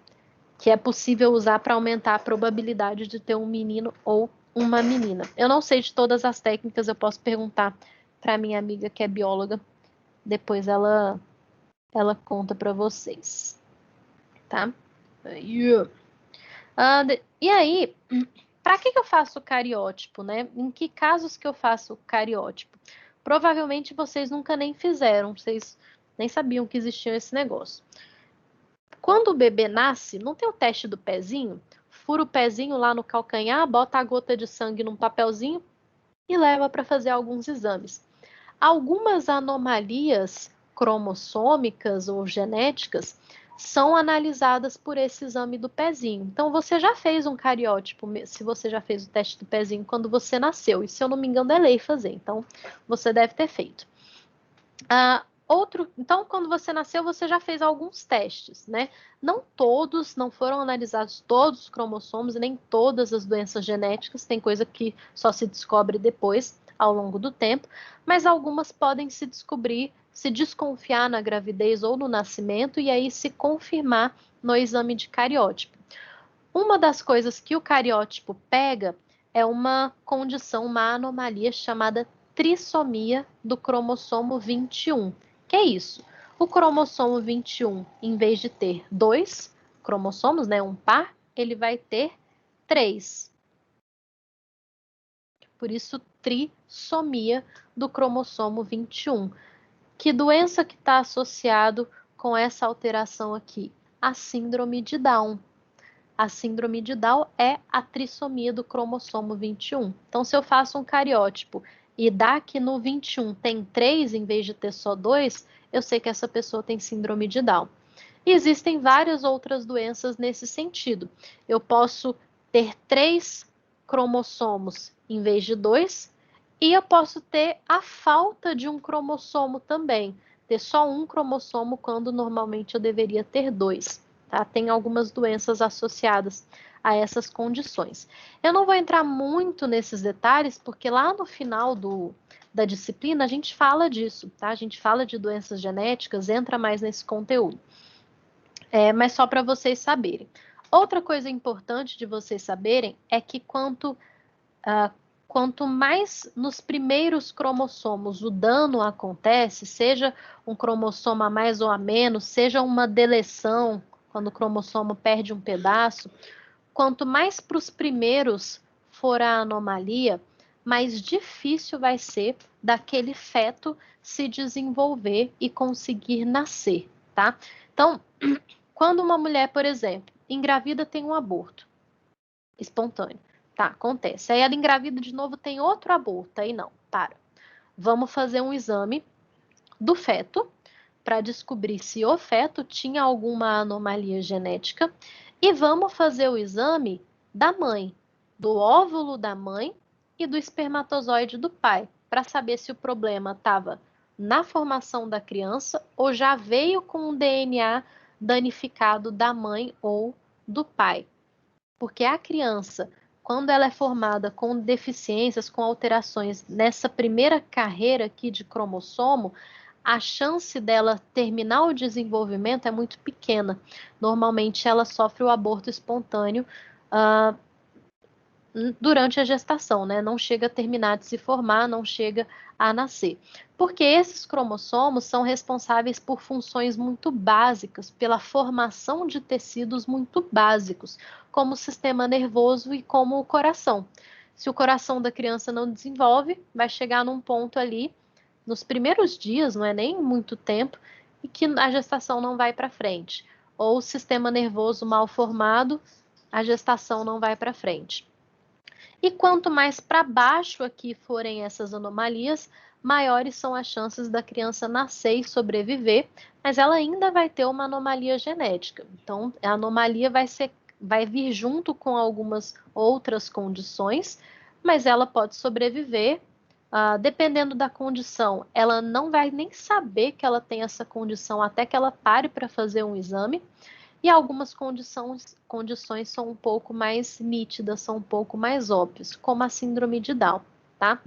é possível usar para aumentar a probabilidade de ter um menino ou uma menina. Eu não sei de todas as técnicas, eu posso perguntar para minha amiga que é bióloga, depois ela conta para vocês, tá? E aí, para que eu faço o cariótipo, né? Em que casos que eu faço o cariótipo? Provavelmente vocês nunca nem fizeram, vocês nem sabiam que existia esse negócio. Quando o bebê nasce, não tem o teste do pezinho? Fura o pezinho lá no calcanhar, bota a gota de sangue num papelzinho e leva para fazer alguns exames. Algumas anomalias cromossômicas ou genéticas são analisadas por esse exame do pezinho. Então, você já fez um cariótipo, se você já fez o teste do pezinho quando você nasceu, e se eu não me engano é lei fazer, então você deve ter feito. Então, quando você nasceu, você já fez alguns testes, né? Não foram analisados todos os cromossomos e nem todas as doenças genéticas, tem coisa que só se descobre depois, ao longo do tempo, mas algumas podem se desconfiar na gravidez ou no nascimento e aí se confirmar no exame de cariótipo. Uma das coisas que o cariótipo pega é uma condição, uma anomalia chamada trissomia do cromossomo 21. Que é isso? O cromossomo 21, em vez de ter 2 cromossomos, né, um par, ele vai ter 3. Por isso, trissomia do cromossomo 21. Que doença que está associado com essa alteração aqui? A síndrome de Down. A síndrome de Down é a trissomia do cromossomo 21. Então, se eu faço um cariótipo e dá que no 21 tem 3 em vez de ter só 2, eu sei que essa pessoa tem síndrome de Down. E existem várias outras doenças nesse sentido. Eu posso ter 3 cromossomos em vez de 2, e eu posso ter a falta de um cromossomo também, ter só um cromossomo quando normalmente eu deveria ter 2. Tá? Tem algumas doenças associadas a essas condições. Eu não vou entrar muito nesses detalhes, porque lá no final da disciplina a gente fala disso, tá? A gente fala de doenças genéticas, entra mais nesse conteúdo. Mas só para vocês saberem. Outra coisa importante de vocês saberem é que quanto mais nos primeiros cromossomos o dano acontece, seja um cromossomo a mais ou a menos, seja uma deleção, quando o cromossomo perde um pedaço, quanto mais para os primeiros for a anomalia, mais difícil vai ser daquele feto se desenvolver e conseguir nascer, tá? Então, quando uma mulher, por exemplo, engravida, tem um aborto espontâneo, tá? Acontece. Aí ela engravida de novo, tem outro aborto, aí não, para. Vamos fazer um exame do feto para descobrir se o feto tinha alguma anomalia genética e vamos fazer o exame da mãe, do óvulo da mãe e do espermatozoide do pai, para saber se o problema estava na formação da criança ou já veio com o DNA danificado da mãe ou do pai. Porque a criança, quando ela é formada com deficiências, com alterações nessa primeira carreira aqui de cromossomo, a chance dela terminar o desenvolvimento é muito pequena. Normalmente ela sofre o aborto espontâneo durante a gestação, né? Não chega a terminar de se formar, não chega a nascer. Porque esses cromossomos são responsáveis por funções muito básicas, pela formação de tecidos muito básicos, como o sistema nervoso e como o coração. Se o coração da criança não desenvolve, vai chegar num ponto ali, nos primeiros dias, não é nem muito tempo, e que a gestação não vai para frente. Ou o sistema nervoso mal formado, a gestação não vai para frente. E quanto mais para baixo aqui forem essas anomalias, maiores são as chances da criança nascer e sobreviver, mas ela ainda vai ter uma anomalia genética. Então, a anomalia vai vir junto com algumas outras condições, mas ela pode sobreviver dependendo da condição, ela não vai nem saber que ela tem essa condição até que ela pare para fazer um exame. E algumas condições são um pouco mais nítidas, são um pouco mais óbvias, como a síndrome de Down, tá?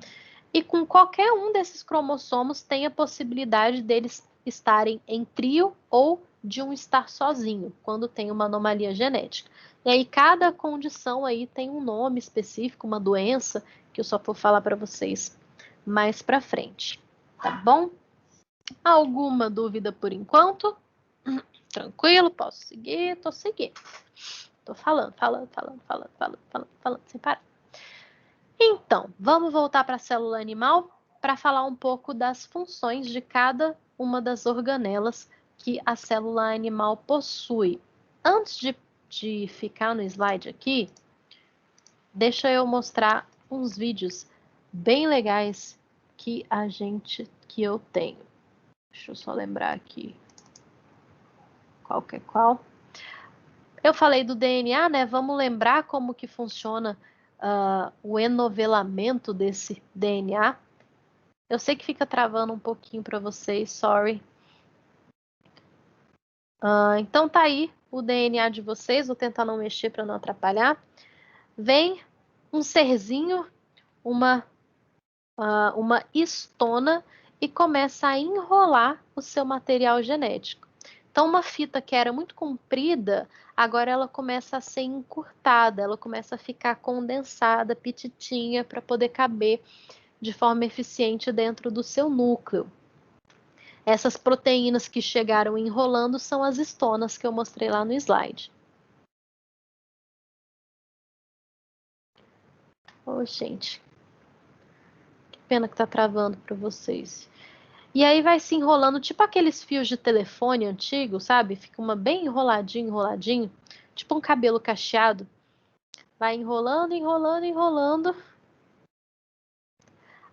E com qualquer um desses cromossomos tem a possibilidade deles estarem em trio ou de um estar sozinho, quando tem uma anomalia genética. E aí cada condição aí tem um nome específico, uma doença, que eu só vou falar para vocês mais para frente, tá bom? Alguma dúvida por enquanto? Tranquilo, posso seguir? Tô seguindo. Tô falando, sem parar. Então, vamos voltar para a célula animal para falar um pouco das funções de cada uma das organelas que a célula animal possui. Antes de ficar no slide aqui, deixa eu mostrar uns vídeos bem legais que eu tenho. Deixa eu só lembrar aqui qual que é qual. Eu falei do DNA, né? Vamos lembrar como que funciona o enovelamento desse DNA. Eu sei que fica travando um pouquinho para vocês, sorry. Então tá aí o DNA de vocês, vou tentar não mexer para não atrapalhar. Vem um serzinho, uma histona e começa a enrolar o seu material genético. Então, uma fita que era muito comprida, agora ela começa a ser encurtada, ela começa a ficar condensada, petitinha, para poder caber de forma eficiente dentro do seu núcleo. Essas proteínas que chegaram enrolando são as histonas que eu mostrei lá no slide. Oh, gente. Que pena que tá travando para vocês. E aí vai se enrolando, tipo aqueles fios de telefone antigo, sabe? Fica uma bem enroladinho, tipo um cabelo cacheado. Vai enrolando,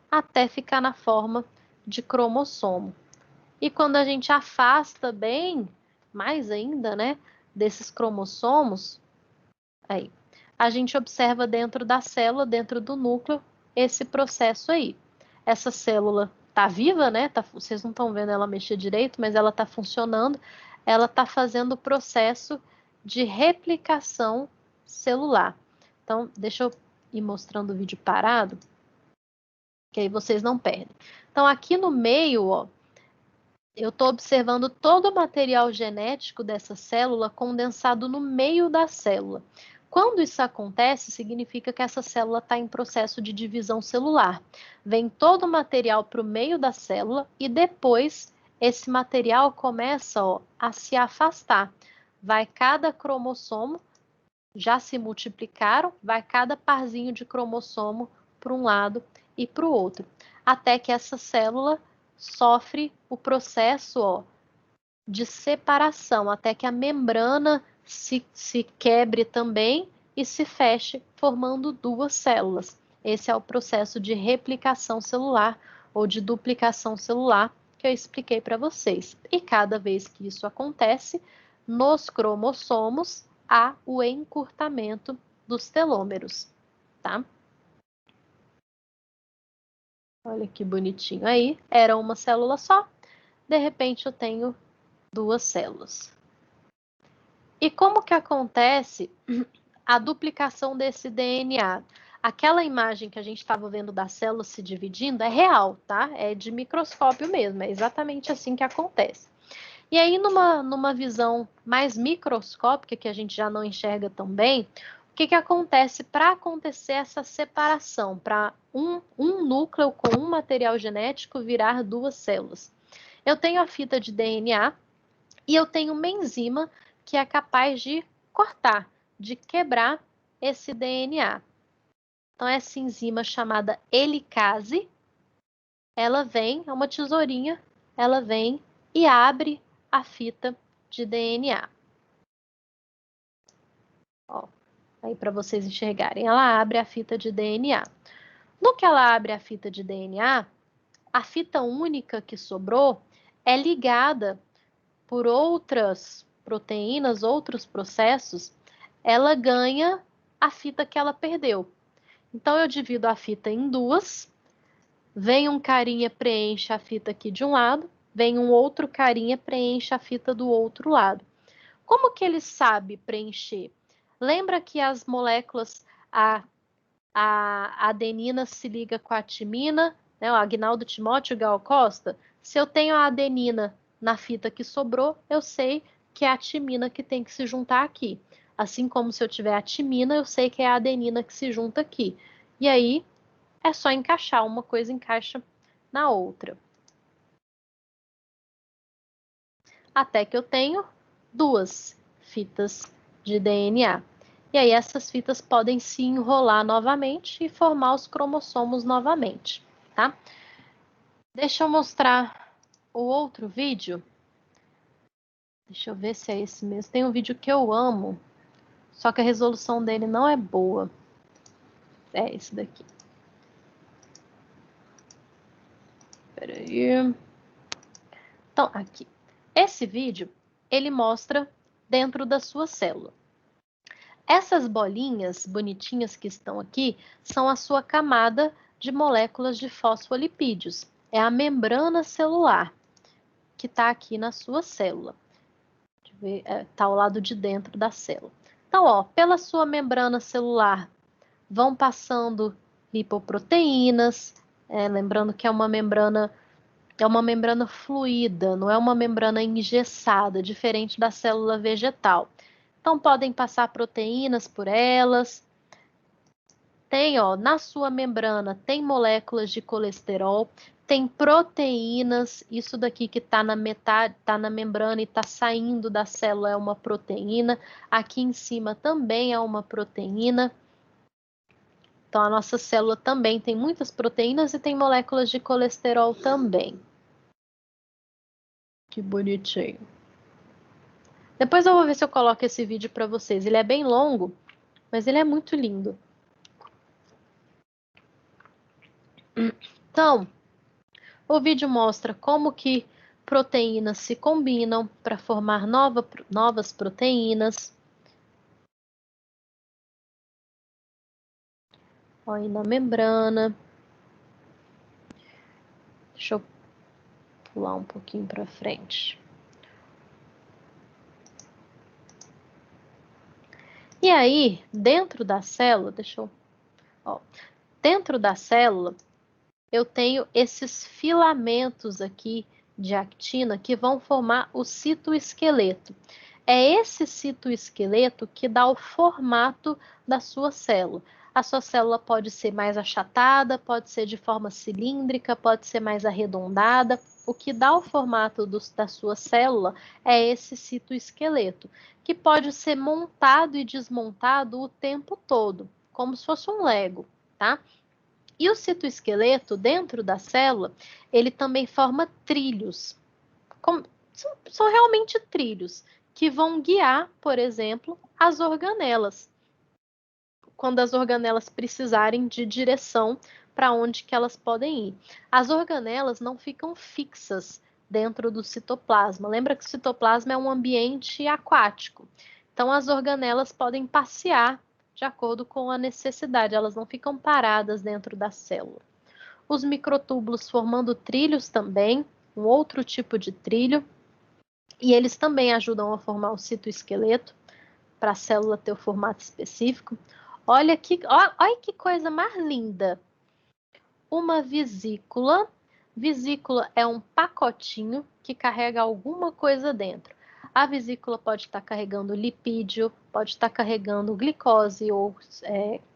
até ficar na forma de cromossomo. E quando a gente afasta bem, mais ainda, né, desses cromossomos, aí, a gente observa dentro da célula, dentro do núcleo, esse processo aí. Essa célula tá viva, né? Vocês não estão vendo ela mexer direito, mas ela tá funcionando. Ela tá fazendo o processo de replicação celular. Então, deixa eu ir mostrando o vídeo parado, que aí vocês não perdem. Então, aqui no meio, ó, eu estou observando todo o material genético dessa célula condensado no meio da célula. Quando isso acontece, significa que essa célula está em processo de divisão celular. Vem todo o material para o meio da célula e depois esse material começa, ó, a se afastar. Vai cada cromossomo, já se multiplicaram, vai cada parzinho de cromossomo para um lado e para o outro, até que essa célula sofre o processo, ó, de separação, até que a membrana se quebre também e se feche, formando duas células. Esse é o processo de replicação celular ou de duplicação celular que eu expliquei para vocês. E cada vez que isso acontece, nos cromossomos há o encurtamento dos telômeros, tá? Olha que bonitinho aí. Era uma célula só. De repente eu tenho duas células. E como que acontece a duplicação desse DNA? Aquela imagem que a gente estava vendo da célula se dividindo é real, tá? É de microscópio mesmo, é exatamente assim que acontece. E aí, numa visão mais microscópica, que a gente já não enxerga tão bem, o que acontece para acontecer essa separação, para um núcleo com um material genético virar duas células? Eu tenho a fita de DNA e eu tenho uma enzima que é capaz de cortar, de quebrar esse DNA. Então, essa enzima chamada helicase, ela vem, é uma tesourinha, ela vem e abre a fita de DNA. Ó, aí para vocês enxergarem, ela abre a fita de DNA. No que ela abre a fita de DNA, a fita única que sobrou é ligada por outras proteínas, outros processos, ela ganha a fita que ela perdeu. Então, eu divido a fita em duas, vem um carinha, preenche a fita aqui de um lado, vem um outro carinha, preenche a fita do outro lado. Como que ele sabe preencher? Lembra que as moléculas, a adenina se liga com a timina, né? O Agnaldo Timóteo Gal Costa. Se eu tenho a adenina na fita que sobrou, eu sei que é a timina que tem que se juntar aqui. Assim como se eu tiver a timina, eu sei que é a adenina que se junta aqui. E aí, é só encaixar, uma coisa encaixa na outra. Até que eu tenho 2 fitas de DNA. E aí essas fitas podem se enrolar novamente e formar os cromossomos novamente, tá? Deixa eu mostrar o outro vídeo. Deixa eu ver se é esse mesmo. Tem um vídeo que eu amo, só que a resolução dele não é boa. É esse daqui. Peraí. Então, aqui. Esse vídeo, ele mostra dentro da sua célula. Essas bolinhas bonitinhas que estão aqui são a sua camada de moléculas de fosfolipídios. É a membrana celular que está aqui na sua célula. Está ao lado de dentro da célula. Então, ó, pela sua membrana celular vão passando lipoproteínas, lembrando que é uma membrana fluida, não é uma membrana engessada, diferente da célula vegetal. Então, podem passar proteínas por elas. Tem, ó, na sua membrana, tem moléculas de colesterol, tem proteínas, isso daqui que está na metade, está na membrana e está saindo da célula é uma proteína. Aqui em cima também é uma proteína. Então, a nossa célula também tem muitas proteínas e tem moléculas de colesterol também. Que bonitinho. Depois eu vou ver se eu coloco esse vídeo para vocês. Ele é bem longo, mas ele é muito lindo. Então, o vídeo mostra como que proteínas se combinam para formar novas proteínas. Olha aí na membrana. Deixa eu pular um pouquinho para frente. E aí, dentro da célula, dentro da célula, eu tenho esses filamentos aqui de actina que vão formar o citoesqueleto. É esse citoesqueleto que dá o formato da sua célula. A sua célula pode ser mais achatada, pode ser de forma cilíndrica, pode ser mais arredondada. O que dá o formato da sua célula é esse citoesqueleto, que pode ser montado e desmontado o tempo todo, como se fosse um Lego, tá? E o citoesqueleto, dentro da célula, ele também forma trilhos. São realmente trilhos que vão guiar, por exemplo, as organelas. Quando as organelas precisarem de direção para onde que elas podem ir. As organelas não ficam fixas dentro do citoplasma. Lembra que o citoplasma é um ambiente aquático. Então, as organelas podem passear de acordo com a necessidade, elas não ficam paradas dentro da célula. Os microtúbulos formando trilhos também, um outro tipo de trilho, e eles também ajudam a formar o citoesqueleto, para a célula ter o formato específico. Olha que coisa mais linda! Uma vesícula. Vesícula é um pacotinho que carrega alguma coisa dentro. A vesícula pode estar carregando lipídio, pode estar carregando glicose ou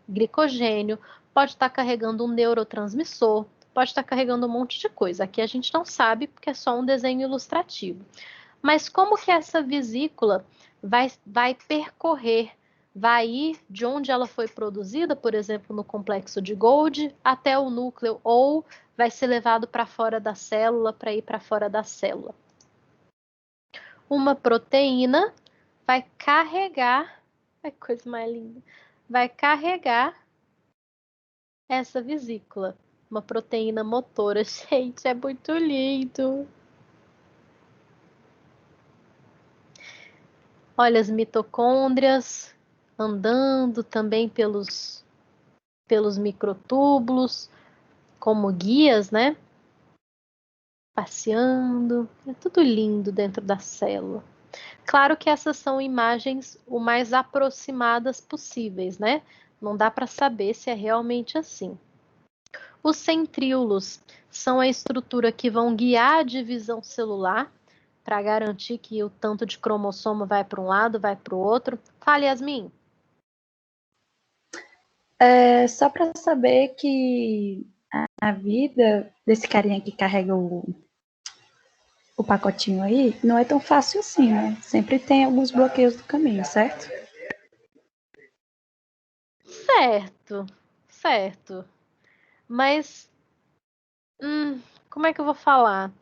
glicogênio, pode estar carregando um neurotransmissor, pode estar carregando um monte de coisa. Aqui a gente não sabe porque é só um desenho ilustrativo. Mas como que essa vesícula vai percorrer, vai ir de onde ela foi produzida, por exemplo, no complexo de Golgi, até o núcleo, ou vai ser levado para fora da célula, para ir para fora da célula. Uma proteína vai carregar, que coisa mais linda, vai carregar essa vesícula. Uma proteína motora. Gente, é muito lindo. Olha as mitocôndrias andando também pelos microtúbulos. como guias, né? Passeando, é tudo lindo dentro da célula. Claro que essas são imagens o mais aproximadas possíveis, né? Não dá para saber se é realmente assim. Os centríolos são a estrutura que vão guiar a divisão celular para garantir que o tanto de cromossomo vai para um lado, vai para o outro. Fale, Yasmin. É só para saber que a vida desse carinha que carrega o pacotinho aí não é tão fácil assim, né? Sempre tem alguns bloqueios do caminho, certo? Certo, certo. Mas, como é que eu vou falar?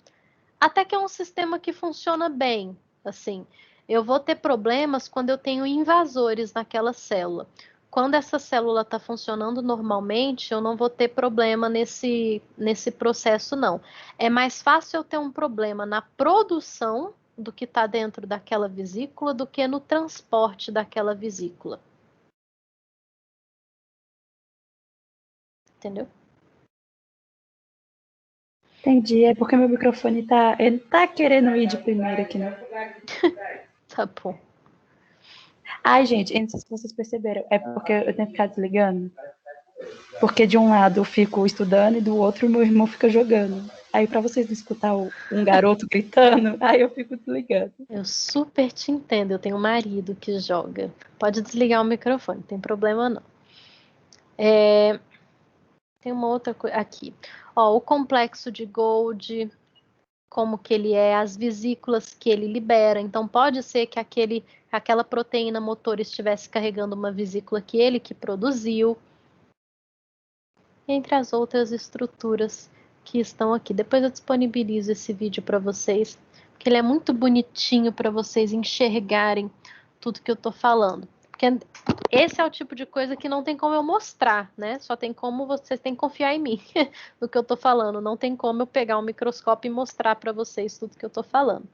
Até que é um sistema que funciona bem. Assim, eu vou ter problemas quando eu tenho invasores naquela célula. Quando essa célula está funcionando normalmente, eu não vou ter problema nesse processo, não. É mais fácil eu ter um problema na produção do que está dentro daquela vesícula do que no transporte daquela vesícula. Entendeu? Entendi, é porque meu microfone ele tá querendo ir de primeira aqui, né? Tá bom. Ai, gente, eu não sei se vocês perceberam, é porque eu tenho que ficar desligando. Porque de um lado eu fico estudando e do outro meu irmão fica jogando. Aí para vocês não escutar um garoto gritando, aí eu fico desligando. Eu super te entendo. Eu tenho um marido que joga. Pode desligar o microfone, não tem problema não. Tem uma outra coisa aqui. Ó, o complexo de Golgi, como que ele é, as vesículas que ele libera. Então, pode ser que aquela proteína motor estivesse carregando uma vesícula que ele que produziu. Entre as outras estruturas que estão aqui. Depois eu disponibilizo esse vídeo para vocês, porque ele é muito bonitinho para vocês enxergarem tudo que eu estou falando. Porque esse é o tipo de coisa que não tem como eu mostrar, né? Só tem como vocês têm que confiar em mim no que eu estou falando. Não tem como eu pegar um microscópio e mostrar para vocês tudo que eu estou falando.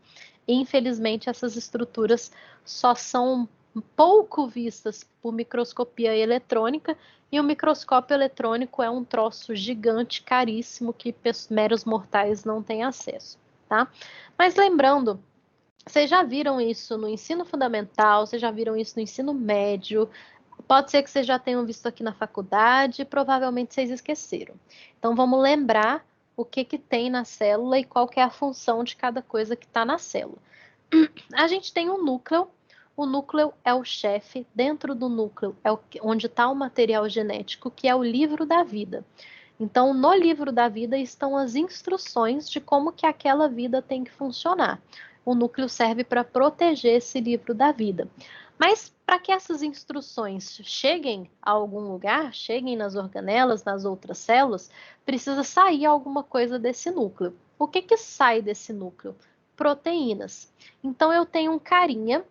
E, infelizmente, essas estruturas só são pouco vistas por microscopia eletrônica, e o microscópio eletrônico é um troço gigante, caríssimo, que meros mortais não têm acesso, tá? Mas lembrando, vocês já viram isso no ensino fundamental, vocês já viram isso no ensino médio, pode ser que vocês já tenham visto aqui na faculdade, provavelmente vocês esqueceram. Então vamos lembrar o que tem na célula e qual que é a função de cada coisa que está na célula. A gente tem um núcleo. O núcleo é o chefe, dentro do núcleo é onde está o material genético, que é o livro da vida. Então, no livro da vida estão as instruções de como que aquela vida tem que funcionar. O núcleo serve para proteger esse livro da vida. Mas para que essas instruções cheguem a algum lugar, cheguem nas organelas, nas outras células, precisa sair alguma coisa desse núcleo. O que sai desse núcleo? Proteínas. Então, eu tenho um carinha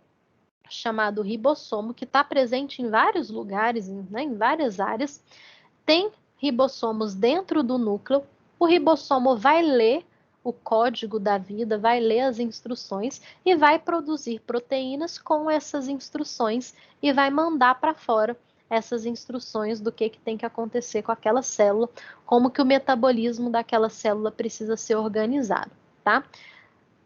chamado ribossomo, que está presente em vários lugares, né, em várias áreas. Tem ribossomos dentro do núcleo. O ribossomo vai ler o código da vida, vai ler as instruções e vai produzir proteínas com essas instruções e vai mandar para fora essas instruções do que tem que acontecer com aquela célula, como que o metabolismo daquela célula precisa ser organizado, tá?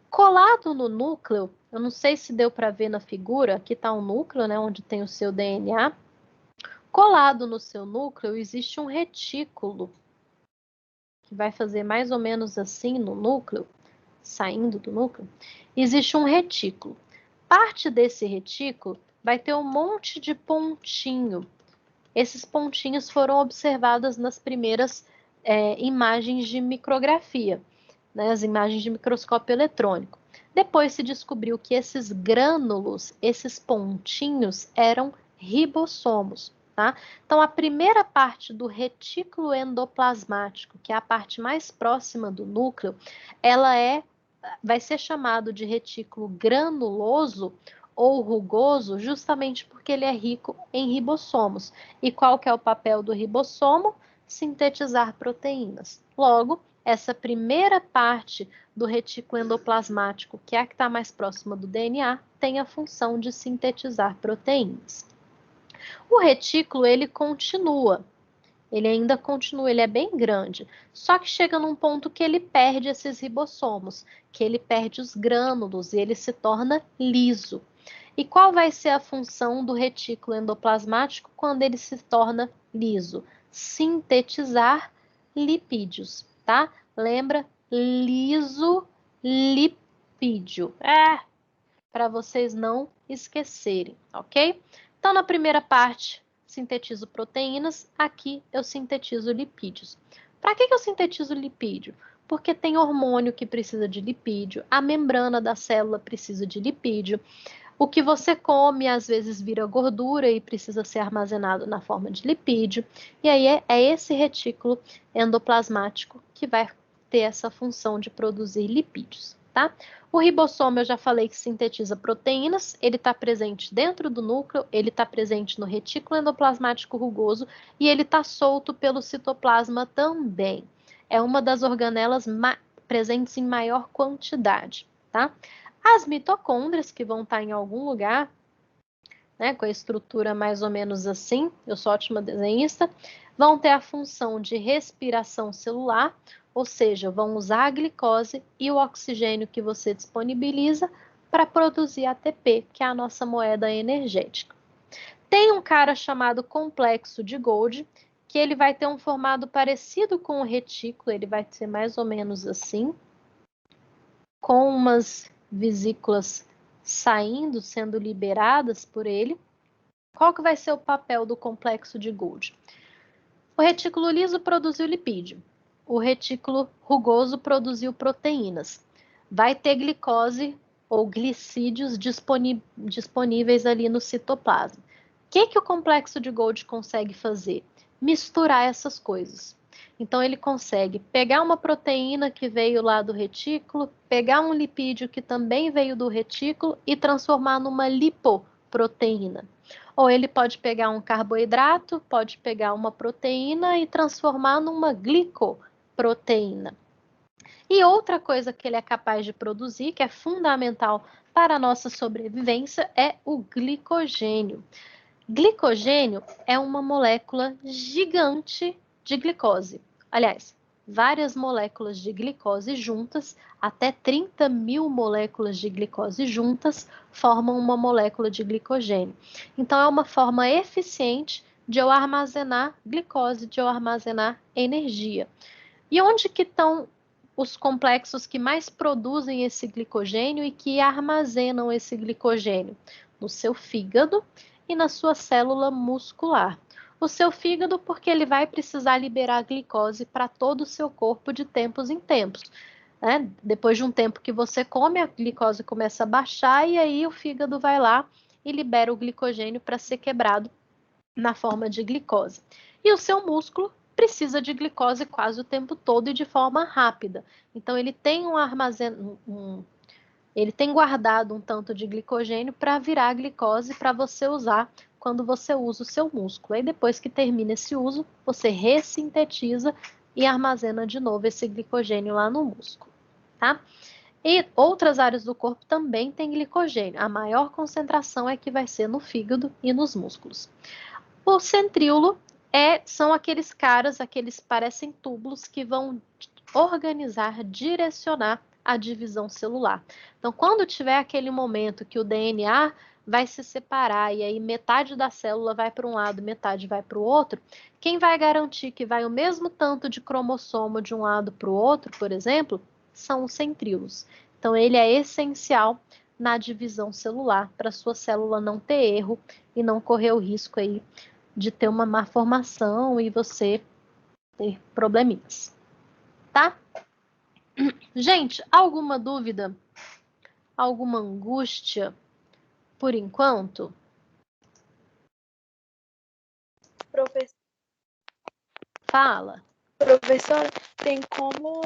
Colado no núcleo, eu não sei se deu para ver na figura, aqui está um núcleo, né, onde tem o seu DNA. Colado no seu núcleo existe um retículo, que vai fazer mais ou menos assim no núcleo, saindo do núcleo. Existe um retículo. Parte desse retículo vai ter um monte de pontinho. Esses pontinhos foram observados nas primeiras imagens de micrografia, né, as imagens de microscópio eletrônico. Depois se descobriu que esses grânulos, esses pontinhos, eram ribossomos. Tá? Então, a primeira parte do retículo endoplasmático, que é a parte mais próxima do núcleo, vai ser chamado de retículo granuloso ou rugoso, justamente porque ele é rico em ribossomos. E qual que é o papel do ribossomo? Sintetizar proteínas. Logo, essa primeira parte do retículo endoplasmático, que é a que está mais próxima do DNA, tem a função de sintetizar proteínas. O retículo, ele continua. Ele ainda continua, ele é bem grande. Só que chega num ponto que ele perde esses ribossomos, que ele perde os grânulos e ele se torna liso. E qual vai ser a função do retículo endoplasmático quando ele se torna liso? Sintetizar lipídios, tá? Lembra? Liso, lipídio. Para vocês não esquecerem, ok? Então, na primeira parte, sintetizo proteínas, aqui eu sintetizo lipídios. Para que eu sintetizo lipídio? Porque tem hormônio que precisa de lipídio, a membrana da célula precisa de lipídio, o que você come às vezes vira gordura e precisa ser armazenado na forma de lipídio, e aí é esse retículo endoplasmático que vai ter essa função de produzir lipídios, tá? O ribossomo eu já falei que sintetiza proteínas, ele está presente dentro do núcleo, ele está presente no retículo endoplasmático rugoso e ele está solto pelo citoplasma também. É uma das organelas presentes em maior quantidade, tá? As mitocôndrias, que vão estar em algum lugar, né, com a estrutura mais ou menos assim, eu sou ótima desenhista, vão ter a função de respiração celular, ou seja, vão usar a glicose e o oxigênio que você disponibiliza para produzir ATP, que é a nossa moeda energética. Tem um cara chamado complexo de Golgi, que ele vai ter um formato parecido com o retículo, ele vai ser mais ou menos assim, com umas vesículas saindo, sendo liberadas por ele. Qual que vai ser o papel do complexo de Golgi? O retículo liso produziu lipídio. O retículo rugoso produziu proteínas. Vai ter glicose ou glicídios disponíveis ali no citoplasma. O que o complexo de Golgi consegue fazer? Misturar essas coisas. Então, ele consegue pegar uma proteína que veio lá do retículo, pegar um lipídio que também veio do retículo e transformar numa lipoproteína. Ou ele pode pegar um carboidrato, pode pegar uma proteína e transformar numa glicoproteína. E outra coisa que ele é capaz de produzir, que é fundamental para a nossa sobrevivência, é o glicogênio. Glicogênio é uma molécula gigante de glicose. Aliás, várias moléculas de glicose juntas, até 30.000 moléculas de glicose juntas, formam uma molécula de glicogênio. Então, é uma forma eficiente de eu armazenar glicose, de eu armazenar energia. E onde que estão os complexos que mais produzem esse glicogênio e que armazenam esse glicogênio? No seu fígado e na sua célula muscular. O seu fígado, porque ele vai precisar liberar glicose para todo o seu corpo de tempos em tempos. Né? Depois de um tempo que você come, a glicose começa a baixar e aí o fígado vai lá e libera o glicogênio para ser quebrado na forma de glicose. E o seu músculo precisa de glicose quase o tempo todo e de forma rápida. Então, ele tem ele tem guardado um tanto de glicogênio para virar glicose para você usar quando você usa o seu músculo. Aí depois que termina esse uso, você ressintetiza e armazena de novo esse glicogênio lá no músculo, tá? E outras áreas do corpo também têm glicogênio. A maior concentração é que vai ser no fígado e nos músculos. O centríolo são aqueles caras, aqueles parecem túbulos que vão organizar, direcionar a divisão celular. Então, quando tiver aquele momento que o DNA vai se separar e aí metade da célula vai para um lado, metade vai para o outro, quem vai garantir que vai o mesmo tanto de cromossomo de um lado para o outro, por exemplo, são os centríolos. Então, ele é essencial na divisão celular para a sua célula não ter erro e não correr o risco aí de ter uma má formação e você ter probleminhas, tá? Gente, alguma dúvida? Alguma angústia por enquanto? Fala. Professora, tem como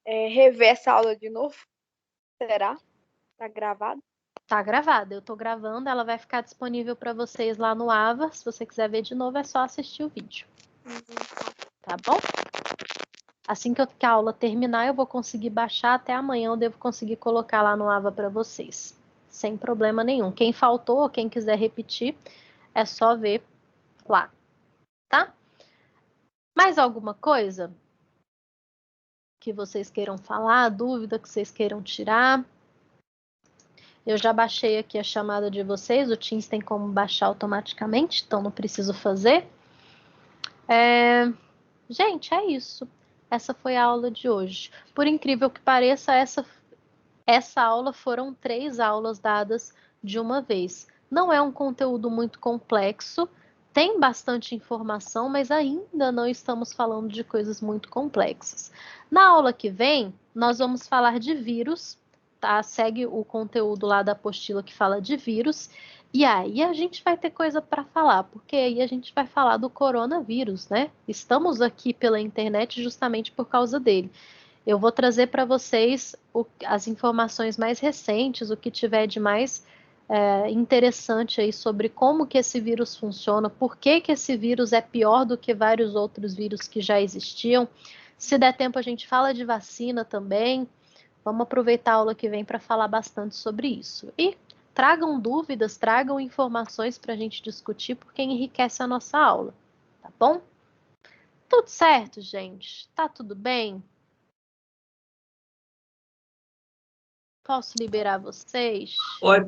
rever essa aula de novo? Será? Tá gravado? Tá gravada, eu tô gravando, ela vai ficar disponível para vocês lá no Ava. Se você quiser ver de novo, é só assistir o vídeo. Tá bom? Assim que a aula terminar, eu vou conseguir baixar, até amanhã eu devo conseguir colocar lá no Ava para vocês. Sem problema nenhum. Quem faltou, quem quiser repetir, é só ver lá, tá? Mais alguma coisa que vocês queiram falar, dúvida que vocês queiram tirar? Eu já baixei aqui a chamada de vocês, o Teams tem como baixar automaticamente, então não preciso fazer. Gente, é isso. Essa foi a aula de hoje. Por incrível que pareça, essa aula foram 3 aulas dadas de uma vez. Não é um conteúdo muito complexo, tem bastante informação, mas ainda não estamos falando de coisas muito complexas. Na aula que vem, nós vamos falar de vírus, tá? Segue o conteúdo lá da apostila que fala de vírus, e aí a gente vai ter coisa para falar, porque aí a gente vai falar do coronavírus, né? Estamos aqui pela internet justamente por causa dele. Eu vou trazer para vocês as informações mais recentes, o que tiver de mais interessante aí sobre como que esse vírus funciona, por que que esse vírus é pior do que vários outros vírus que já existiam. Se der tempo, a gente fala de vacina também. Vamos aproveitar a aula que vem para falar bastante sobre isso. E tragam dúvidas, tragam informações para a gente discutir, porque enriquece a nossa aula, tá bom? Tudo certo, gente? Tá tudo bem? Posso liberar vocês? Oi,